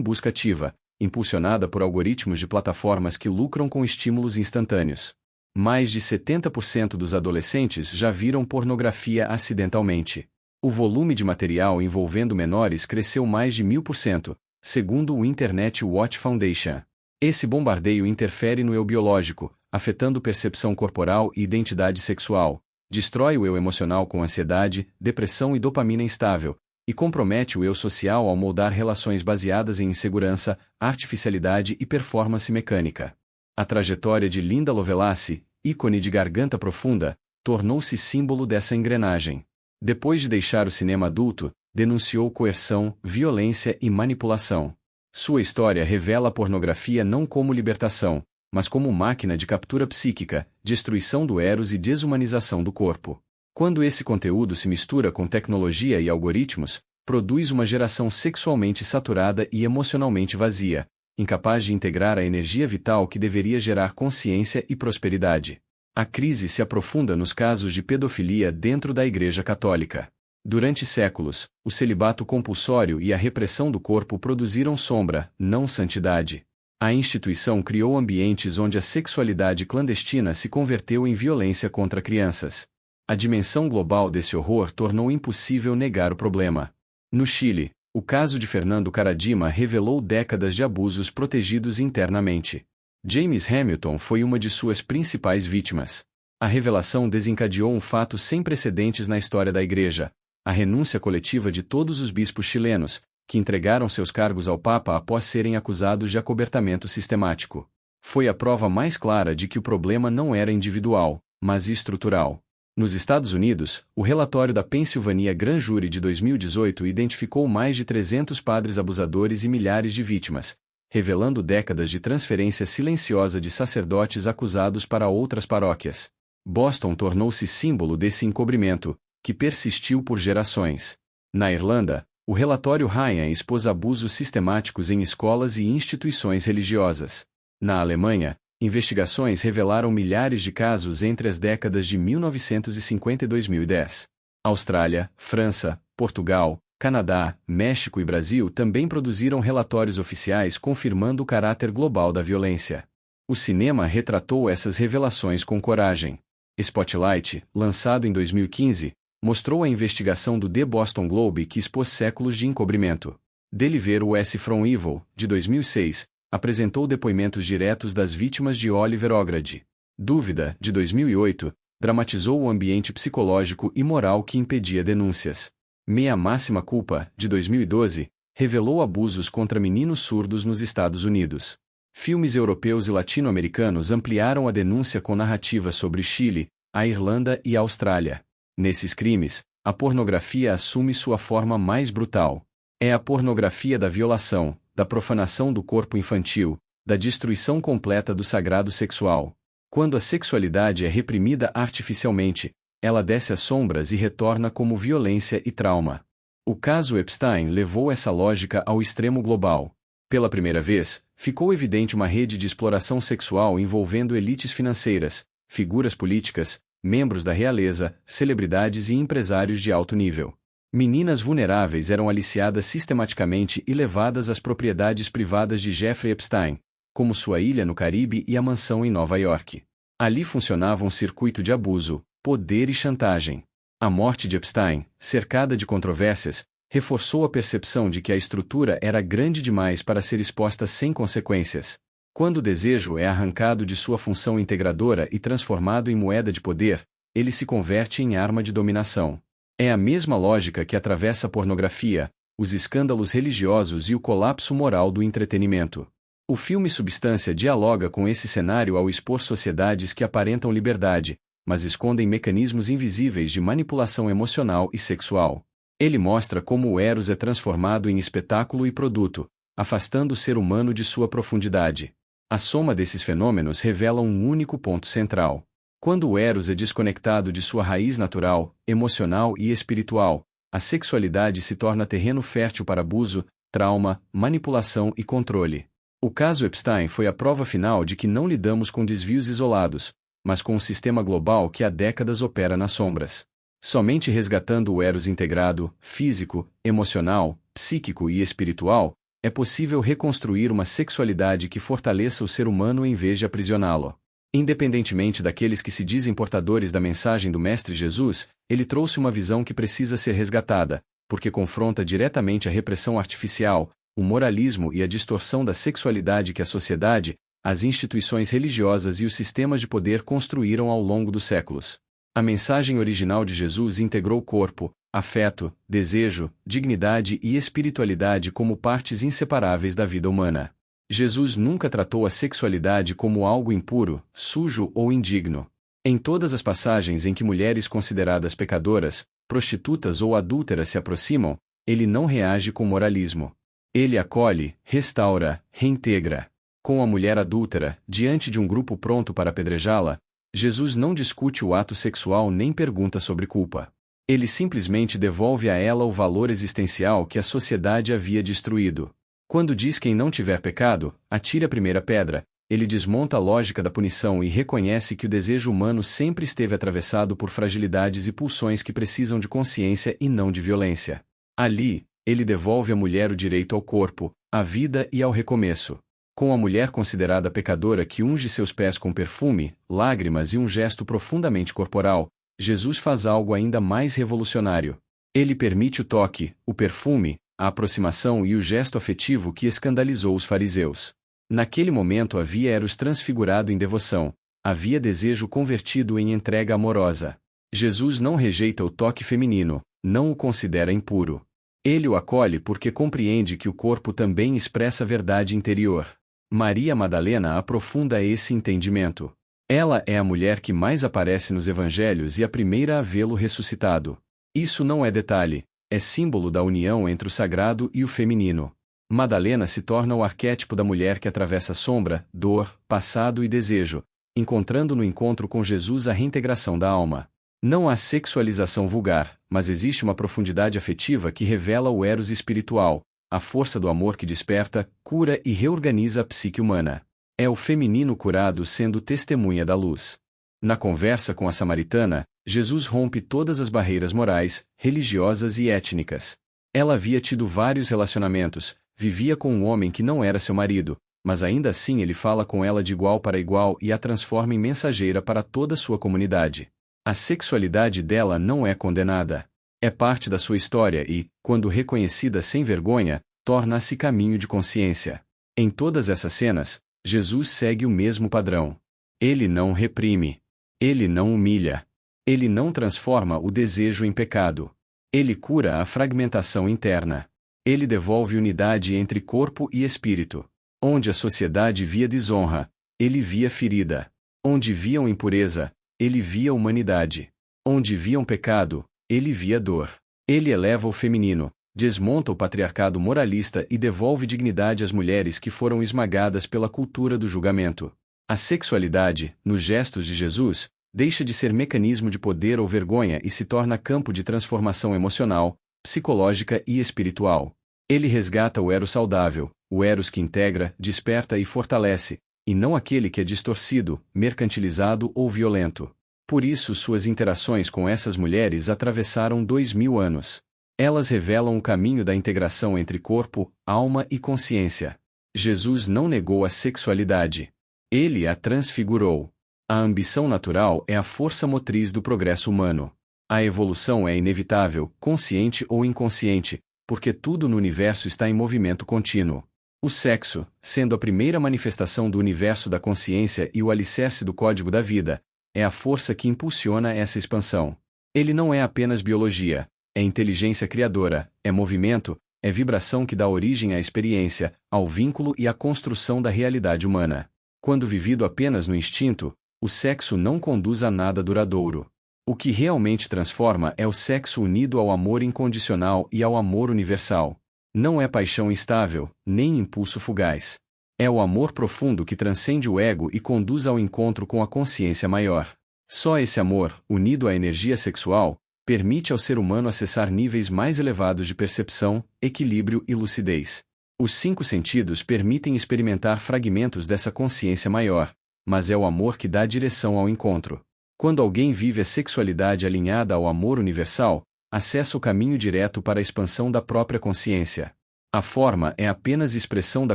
busca ativa, impulsionada por algoritmos de plataformas que lucram com estímulos instantâneos. Mais de 70% dos adolescentes já viram pornografia acidentalmente. O volume de material envolvendo menores cresceu mais de 1000%, segundo o Internet Watch Foundation. Esse bombardeio interfere no eu biológico, afetando percepção corporal e identidade sexual, destrói o eu emocional com ansiedade, depressão e dopamina instável, e compromete o eu social ao moldar relações baseadas em insegurança, artificialidade e performance mecânica. A trajetória de Linda Lovelace, ícone de Garganta Profunda, tornou-se símbolo dessa engrenagem. Depois de deixar o cinema adulto, denunciou coerção, violência e manipulação. Sua história revela a pornografia não como libertação, mas como máquina de captura psíquica, destruição do Eros e desumanização do corpo. Quando esse conteúdo se mistura com tecnologia e algoritmos, produz uma geração sexualmente saturada e emocionalmente vazia, incapaz de integrar a energia vital que deveria gerar consciência e prosperidade. A crise se aprofunda nos casos de pedofilia dentro da Igreja Católica. Durante séculos, o celibato compulsório e a repressão do corpo produziram sombra, não santidade. A instituição criou ambientes onde a sexualidade clandestina se converteu em violência contra crianças. A dimensão global desse horror tornou impossível negar o problema. No Chile, o caso de Fernando Karadima revelou décadas de abusos protegidos internamente. James Hamilton foi uma de suas principais vítimas. A revelação desencadeou um fato sem precedentes na história da Igreja: a renúncia coletiva de todos os bispos chilenos, que entregaram seus cargos ao Papa após serem acusados de acobertamento sistemático. Foi a prova mais clara de que o problema não era individual, mas estrutural. Nos Estados Unidos, o relatório da Pennsylvania Grand Jury de 2018 identificou mais de 300 padres abusadores e milhares de vítimas, revelando décadas de transferência silenciosa de sacerdotes acusados para outras paróquias. Boston tornou-se símbolo desse encobrimento, que persistiu por gerações. Na Irlanda, o relatório Ryan expôs abusos sistemáticos em escolas e instituições religiosas. Na Alemanha, investigações revelaram milhares de casos entre as décadas de 1950 e 2010. Austrália, França, Portugal, Canadá, México e Brasil também produziram relatórios oficiais confirmando o caráter global da violência. O cinema retratou essas revelações com coragem. Spotlight, lançado em 2015, mostrou a investigação do The Boston Globe que expôs séculos de encobrimento. Deliver Us From Evil, de 2006, apresentou depoimentos diretos das vítimas de Oliver Ograd. Dúvida, de 2008, dramatizou o ambiente psicológico e moral que impedia denúncias. Mea Máxima Culpa, de 2012, revelou abusos contra meninos surdos nos Estados Unidos. Filmes europeus e latino-americanos ampliaram a denúncia com narrativas sobre Chile, a Irlanda e a Austrália. Nesses crimes, a pornografia assume sua forma mais brutal. É a pornografia da violação, da profanação do corpo infantil, da destruição completa do sagrado sexual. Quando a sexualidade é reprimida artificialmente, ela desce às sombras e retorna como violência e trauma. O caso Epstein levou essa lógica ao extremo global. Pela primeira vez, ficou evidente uma rede de exploração sexual envolvendo elites financeiras, figuras políticas, membros da realeza, celebridades e empresários de alto nível. Meninas vulneráveis eram aliciadas sistematicamente e levadas às propriedades privadas de Jeffrey Epstein, como sua ilha no Caribe e a mansão em Nova York. Ali funcionava um circuito de abuso, poder e chantagem. A morte de Epstein, cercada de controvérsias, reforçou a percepção de que a estrutura era grande demais para ser exposta sem consequências. Quando o desejo é arrancado de sua função integradora e transformado em moeda de poder, ele se converte em arma de dominação. É a mesma lógica que atravessa a pornografia, os escândalos religiosos e o colapso moral do entretenimento. O filme Substância dialoga com esse cenário ao expor sociedades que aparentam liberdade, mas escondem mecanismos invisíveis de manipulação emocional e sexual. Ele mostra como o Eros é transformado em espetáculo e produto, afastando o ser humano de sua profundidade. A soma desses fenômenos revela um único ponto central. Quando o Eros é desconectado de sua raiz natural, emocional e espiritual, a sexualidade se torna terreno fértil para abuso, trauma, manipulação e controle. O caso Epstein foi a prova final de que não lidamos com desvios isolados, mas com um sistema global que há décadas opera nas sombras. Somente resgatando o Eros integrado, físico, emocional, psíquico e espiritual, é possível reconstruir uma sexualidade que fortaleça o ser humano em vez de aprisioná-lo. Independentemente daqueles que se dizem portadores da mensagem do Mestre Jesus, ele trouxe uma visão que precisa ser resgatada, porque confronta diretamente a repressão artificial, o moralismo e a distorção da sexualidade que a sociedade, as instituições religiosas e os sistemas de poder construíram ao longo dos séculos. A mensagem original de Jesus integrou corpo, afeto, desejo, dignidade e espiritualidade como partes inseparáveis da vida humana. Jesus nunca tratou a sexualidade como algo impuro, sujo ou indigno. Em todas as passagens em que mulheres consideradas pecadoras, prostitutas ou adúlteras se aproximam, ele não reage com moralismo. Ele acolhe, restaura, reintegra. Com a mulher adúltera, diante de um grupo pronto para apedrejá-la, Jesus não discute o ato sexual nem pergunta sobre culpa. Ele simplesmente devolve a ela o valor existencial que a sociedade havia destruído. Quando diz quem não tiver pecado, atire a primeira pedra, ele desmonta a lógica da punição e reconhece que o desejo humano sempre esteve atravessado por fragilidades e pulsões que precisam de consciência e não de violência. Ali, ele devolve à mulher o direito ao corpo, à vida e ao recomeço. Com a mulher considerada pecadora que unge seus pés com perfume, lágrimas e um gesto profundamente corporal, Jesus faz algo ainda mais revolucionário. Ele permite o toque, o perfume, a aproximação e o gesto afetivo que escandalizou os fariseus. Naquele momento havia Eros transfigurado em devoção, havia desejo convertido em entrega amorosa. Jesus não rejeita o toque feminino, não o considera impuro. Ele o acolhe porque compreende que o corpo também expressa verdade interior. Maria Madalena aprofunda esse entendimento. Ela é a mulher que mais aparece nos evangelhos e a primeira a vê-lo ressuscitado. Isso não é detalhe, é símbolo da união entre o sagrado e o feminino. Madalena se torna o arquétipo da mulher que atravessa sombra, dor, passado e desejo, encontrando no encontro com Jesus a reintegração da alma. Não há sexualização vulgar, mas existe uma profundidade afetiva que revela o eros espiritual, a força do amor que desperta, cura e reorganiza a psique humana. É o feminino curado sendo testemunha da luz. Na conversa com a samaritana, Jesus rompe todas as barreiras morais, religiosas e étnicas. Ela havia tido vários relacionamentos, vivia com um homem que não era seu marido, mas ainda assim ele fala com ela de igual para igual e a transforma em mensageira para toda a sua comunidade. A sexualidade dela não é condenada. É parte da sua história e, quando reconhecida sem vergonha, torna-se caminho de consciência. Em todas essas cenas, Jesus segue o mesmo padrão. Ele não reprime. Ele não humilha. Ele não transforma o desejo em pecado. Ele cura a fragmentação interna. Ele devolve unidade entre corpo e espírito. Onde a sociedade via desonra, ele via ferida. Onde viam impureza, ele via humanidade. Onde viam pecado, ele via dor. Ele eleva o feminino, desmonta o patriarcado moralista e devolve dignidade às mulheres que foram esmagadas pela cultura do julgamento. A sexualidade, nos gestos de Jesus, deixa de ser mecanismo de poder ou vergonha e se torna campo de transformação emocional, psicológica e espiritual. Ele resgata o eros saudável, o eros que integra, desperta e fortalece, e não aquele que é distorcido, mercantilizado ou violento. Por isso suas interações com essas mulheres atravessaram 2000 anos. Elas revelam o caminho da integração entre corpo, alma e consciência. Jesus não negou a sexualidade. Ele a transfigurou. A ambição natural é a força motriz do progresso humano. A evolução é inevitável, consciente ou inconsciente, porque tudo no universo está em movimento contínuo. O sexo, sendo a primeira manifestação do universo da consciência e o alicerce do código da vida, é a força que impulsiona essa expansão. Ele não é apenas biologia, é inteligência criadora, é movimento, é vibração que dá origem à experiência, ao vínculo e à construção da realidade humana. Quando vivido apenas no instinto, o sexo não conduz a nada duradouro. O que realmente transforma é o sexo unido ao amor incondicional e ao amor universal. Não é paixão instável, nem impulso fugaz. É o amor profundo que transcende o ego e conduz ao encontro com a consciência maior. Só esse amor, unido à energia sexual, permite ao ser humano acessar níveis mais elevados de percepção, equilíbrio e lucidez. Os 5 sentidos permitem experimentar fragmentos dessa consciência maior, mas é o amor que dá direção ao encontro. Quando alguém vive a sexualidade alinhada ao amor universal, acessa o caminho direto para a expansão da própria consciência. A forma é apenas expressão da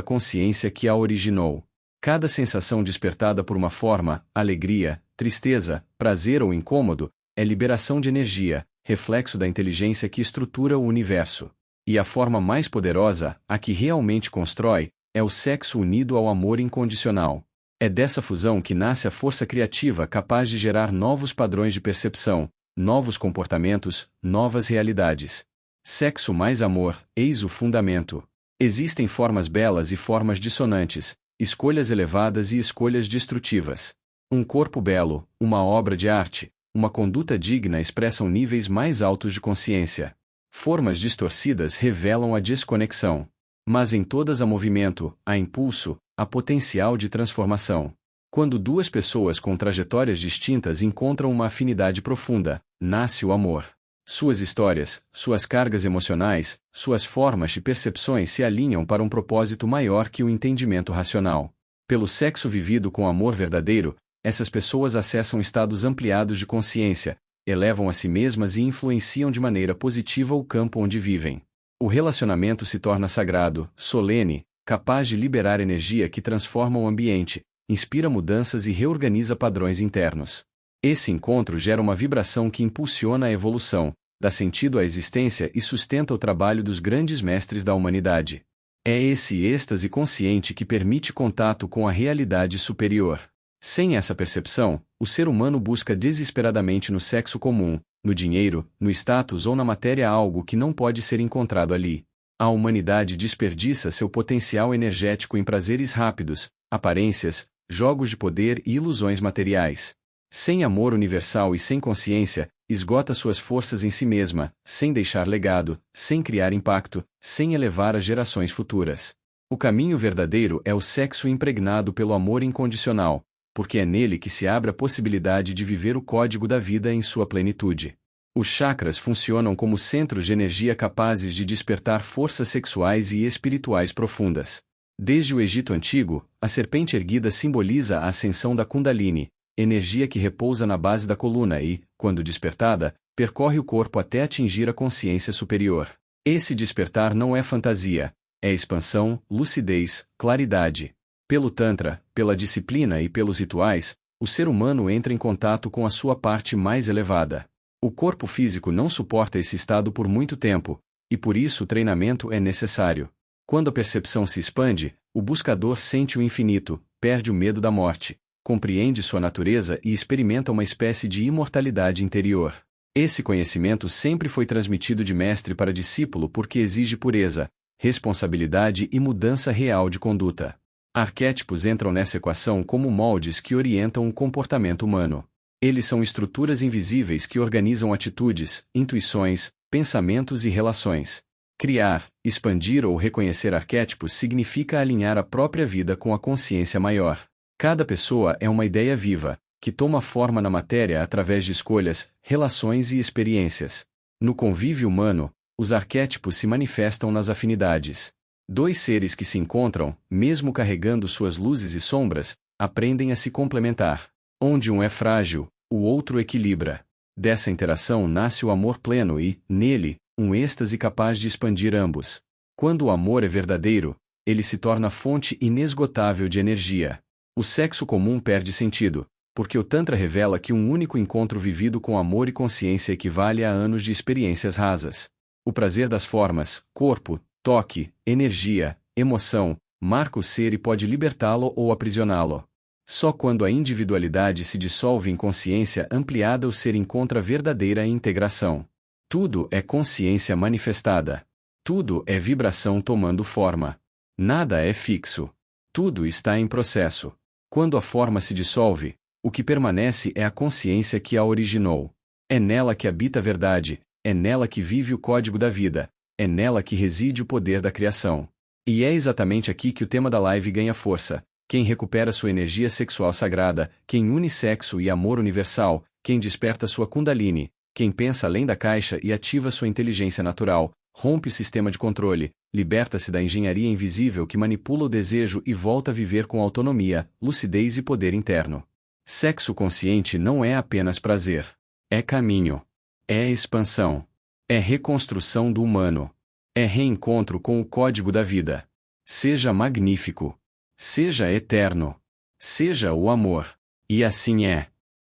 consciência que a originou. Cada sensação despertada por uma forma, alegria, tristeza, prazer ou incômodo, é liberação de energia, reflexo da inteligência que estrutura o universo. E a forma mais poderosa, a que realmente constrói, é o sexo unido ao amor incondicional. É dessa fusão que nasce a força criativa capaz de gerar novos padrões de percepção, novos comportamentos, novas realidades. Sexo mais amor, eis o fundamento. Existem formas belas e formas dissonantes, escolhas elevadas e escolhas destrutivas. Um corpo belo, uma obra de arte, uma conduta digna expressam níveis mais altos de consciência. Formas distorcidas revelam a desconexão. Mas em todas há movimento, há impulso, há potencial de transformação. Quando duas pessoas com trajetórias distintas encontram uma afinidade profunda, nasce o amor. Suas histórias, suas cargas emocionais, suas formas de percepções se alinham para um propósito maior que o entendimento racional. Pelo sexo vivido com amor verdadeiro, essas pessoas acessam estados ampliados de consciência, elevam a si mesmas e influenciam de maneira positiva o campo onde vivem. O relacionamento se torna sagrado, solene, capaz de liberar energia que transforma o ambiente, inspira mudanças e reorganiza padrões internos. Esse encontro gera uma vibração que impulsiona a evolução, dá sentido à existência e sustenta o trabalho dos grandes mestres da humanidade. É esse êxtase consciente que permite contato com a realidade superior. Sem essa percepção, o ser humano busca desesperadamente no sexo comum, no dinheiro, no status ou na matéria algo que não pode ser encontrado ali. A humanidade desperdiça seu potencial energético em prazeres rápidos, aparências, jogos de poder e ilusões materiais. Sem amor universal e sem consciência, esgota suas forças em si mesma, sem deixar legado, sem criar impacto, sem elevar as gerações futuras. O caminho verdadeiro é o sexo impregnado pelo amor incondicional, porque é nele que se abre a possibilidade de viver o código da vida em sua plenitude. Os chakras funcionam como centros de energia capazes de despertar forças sexuais e espirituais profundas. Desde o Egito Antigo, a serpente erguida simboliza a ascensão da Kundalini, energia que repousa na base da coluna e, quando despertada, percorre o corpo até atingir a consciência superior. Esse despertar não é fantasia, é expansão, lucidez, claridade. Pelo Tantra, pela disciplina e pelos rituais, o ser humano entra em contato com a sua parte mais elevada. O corpo físico não suporta esse estado por muito tempo, e por isso o treinamento é necessário. Quando a percepção se expande, o buscador sente o infinito, perde o medo da morte, compreende sua natureza e experimenta uma espécie de imortalidade interior. Esse conhecimento sempre foi transmitido de mestre para discípulo porque exige pureza, responsabilidade e mudança real de conduta. Arquétipos entram nessa equação como moldes que orientam o comportamento humano. Eles são estruturas invisíveis que organizam atitudes, intuições, pensamentos e relações. Criar, expandir ou reconhecer arquétipos significa alinhar a própria vida com a consciência maior. Cada pessoa é uma ideia viva, que toma forma na matéria através de escolhas, relações e experiências. No convívio humano, os arquétipos se manifestam nas afinidades. Dois seres que se encontram, mesmo carregando suas luzes e sombras, aprendem a se complementar. Onde um é frágil, o outro equilibra. Dessa interação nasce o amor pleno e, nele, um êxtase capaz de expandir ambos. Quando o amor é verdadeiro, ele se torna fonte inesgotável de energia. O sexo comum perde sentido, porque o Tantra revela que um único encontro vivido com amor e consciência equivale a anos de experiências rasas. O prazer das formas, corpo, toque, energia, emoção, marca o ser e pode libertá-lo ou aprisioná-lo. Só quando a individualidade se dissolve em consciência ampliada o ser encontra verdadeira integração. Tudo é consciência manifestada. Tudo é vibração tomando forma. Nada é fixo. Tudo está em processo. Quando a forma se dissolve, o que permanece é a consciência que a originou. É nela que habita a verdade, é nela que vive o código da vida, é nela que reside o poder da criação. E é exatamente aqui que o tema da live ganha força. Quem recupera sua energia sexual sagrada, quem une sexo e amor universal, quem desperta sua Kundalini, quem pensa além da caixa e ativa sua inteligência natural, rompe o sistema de controle, liberta-se da engenharia invisível que manipula o desejo e volta a viver com autonomia, lucidez e poder interno. Sexo consciente não é apenas prazer. É caminho. É expansão. É reconstrução do humano. É reencontro com o código da vida. Seja magnífico. Seja eterno. Seja o amor. E assim é.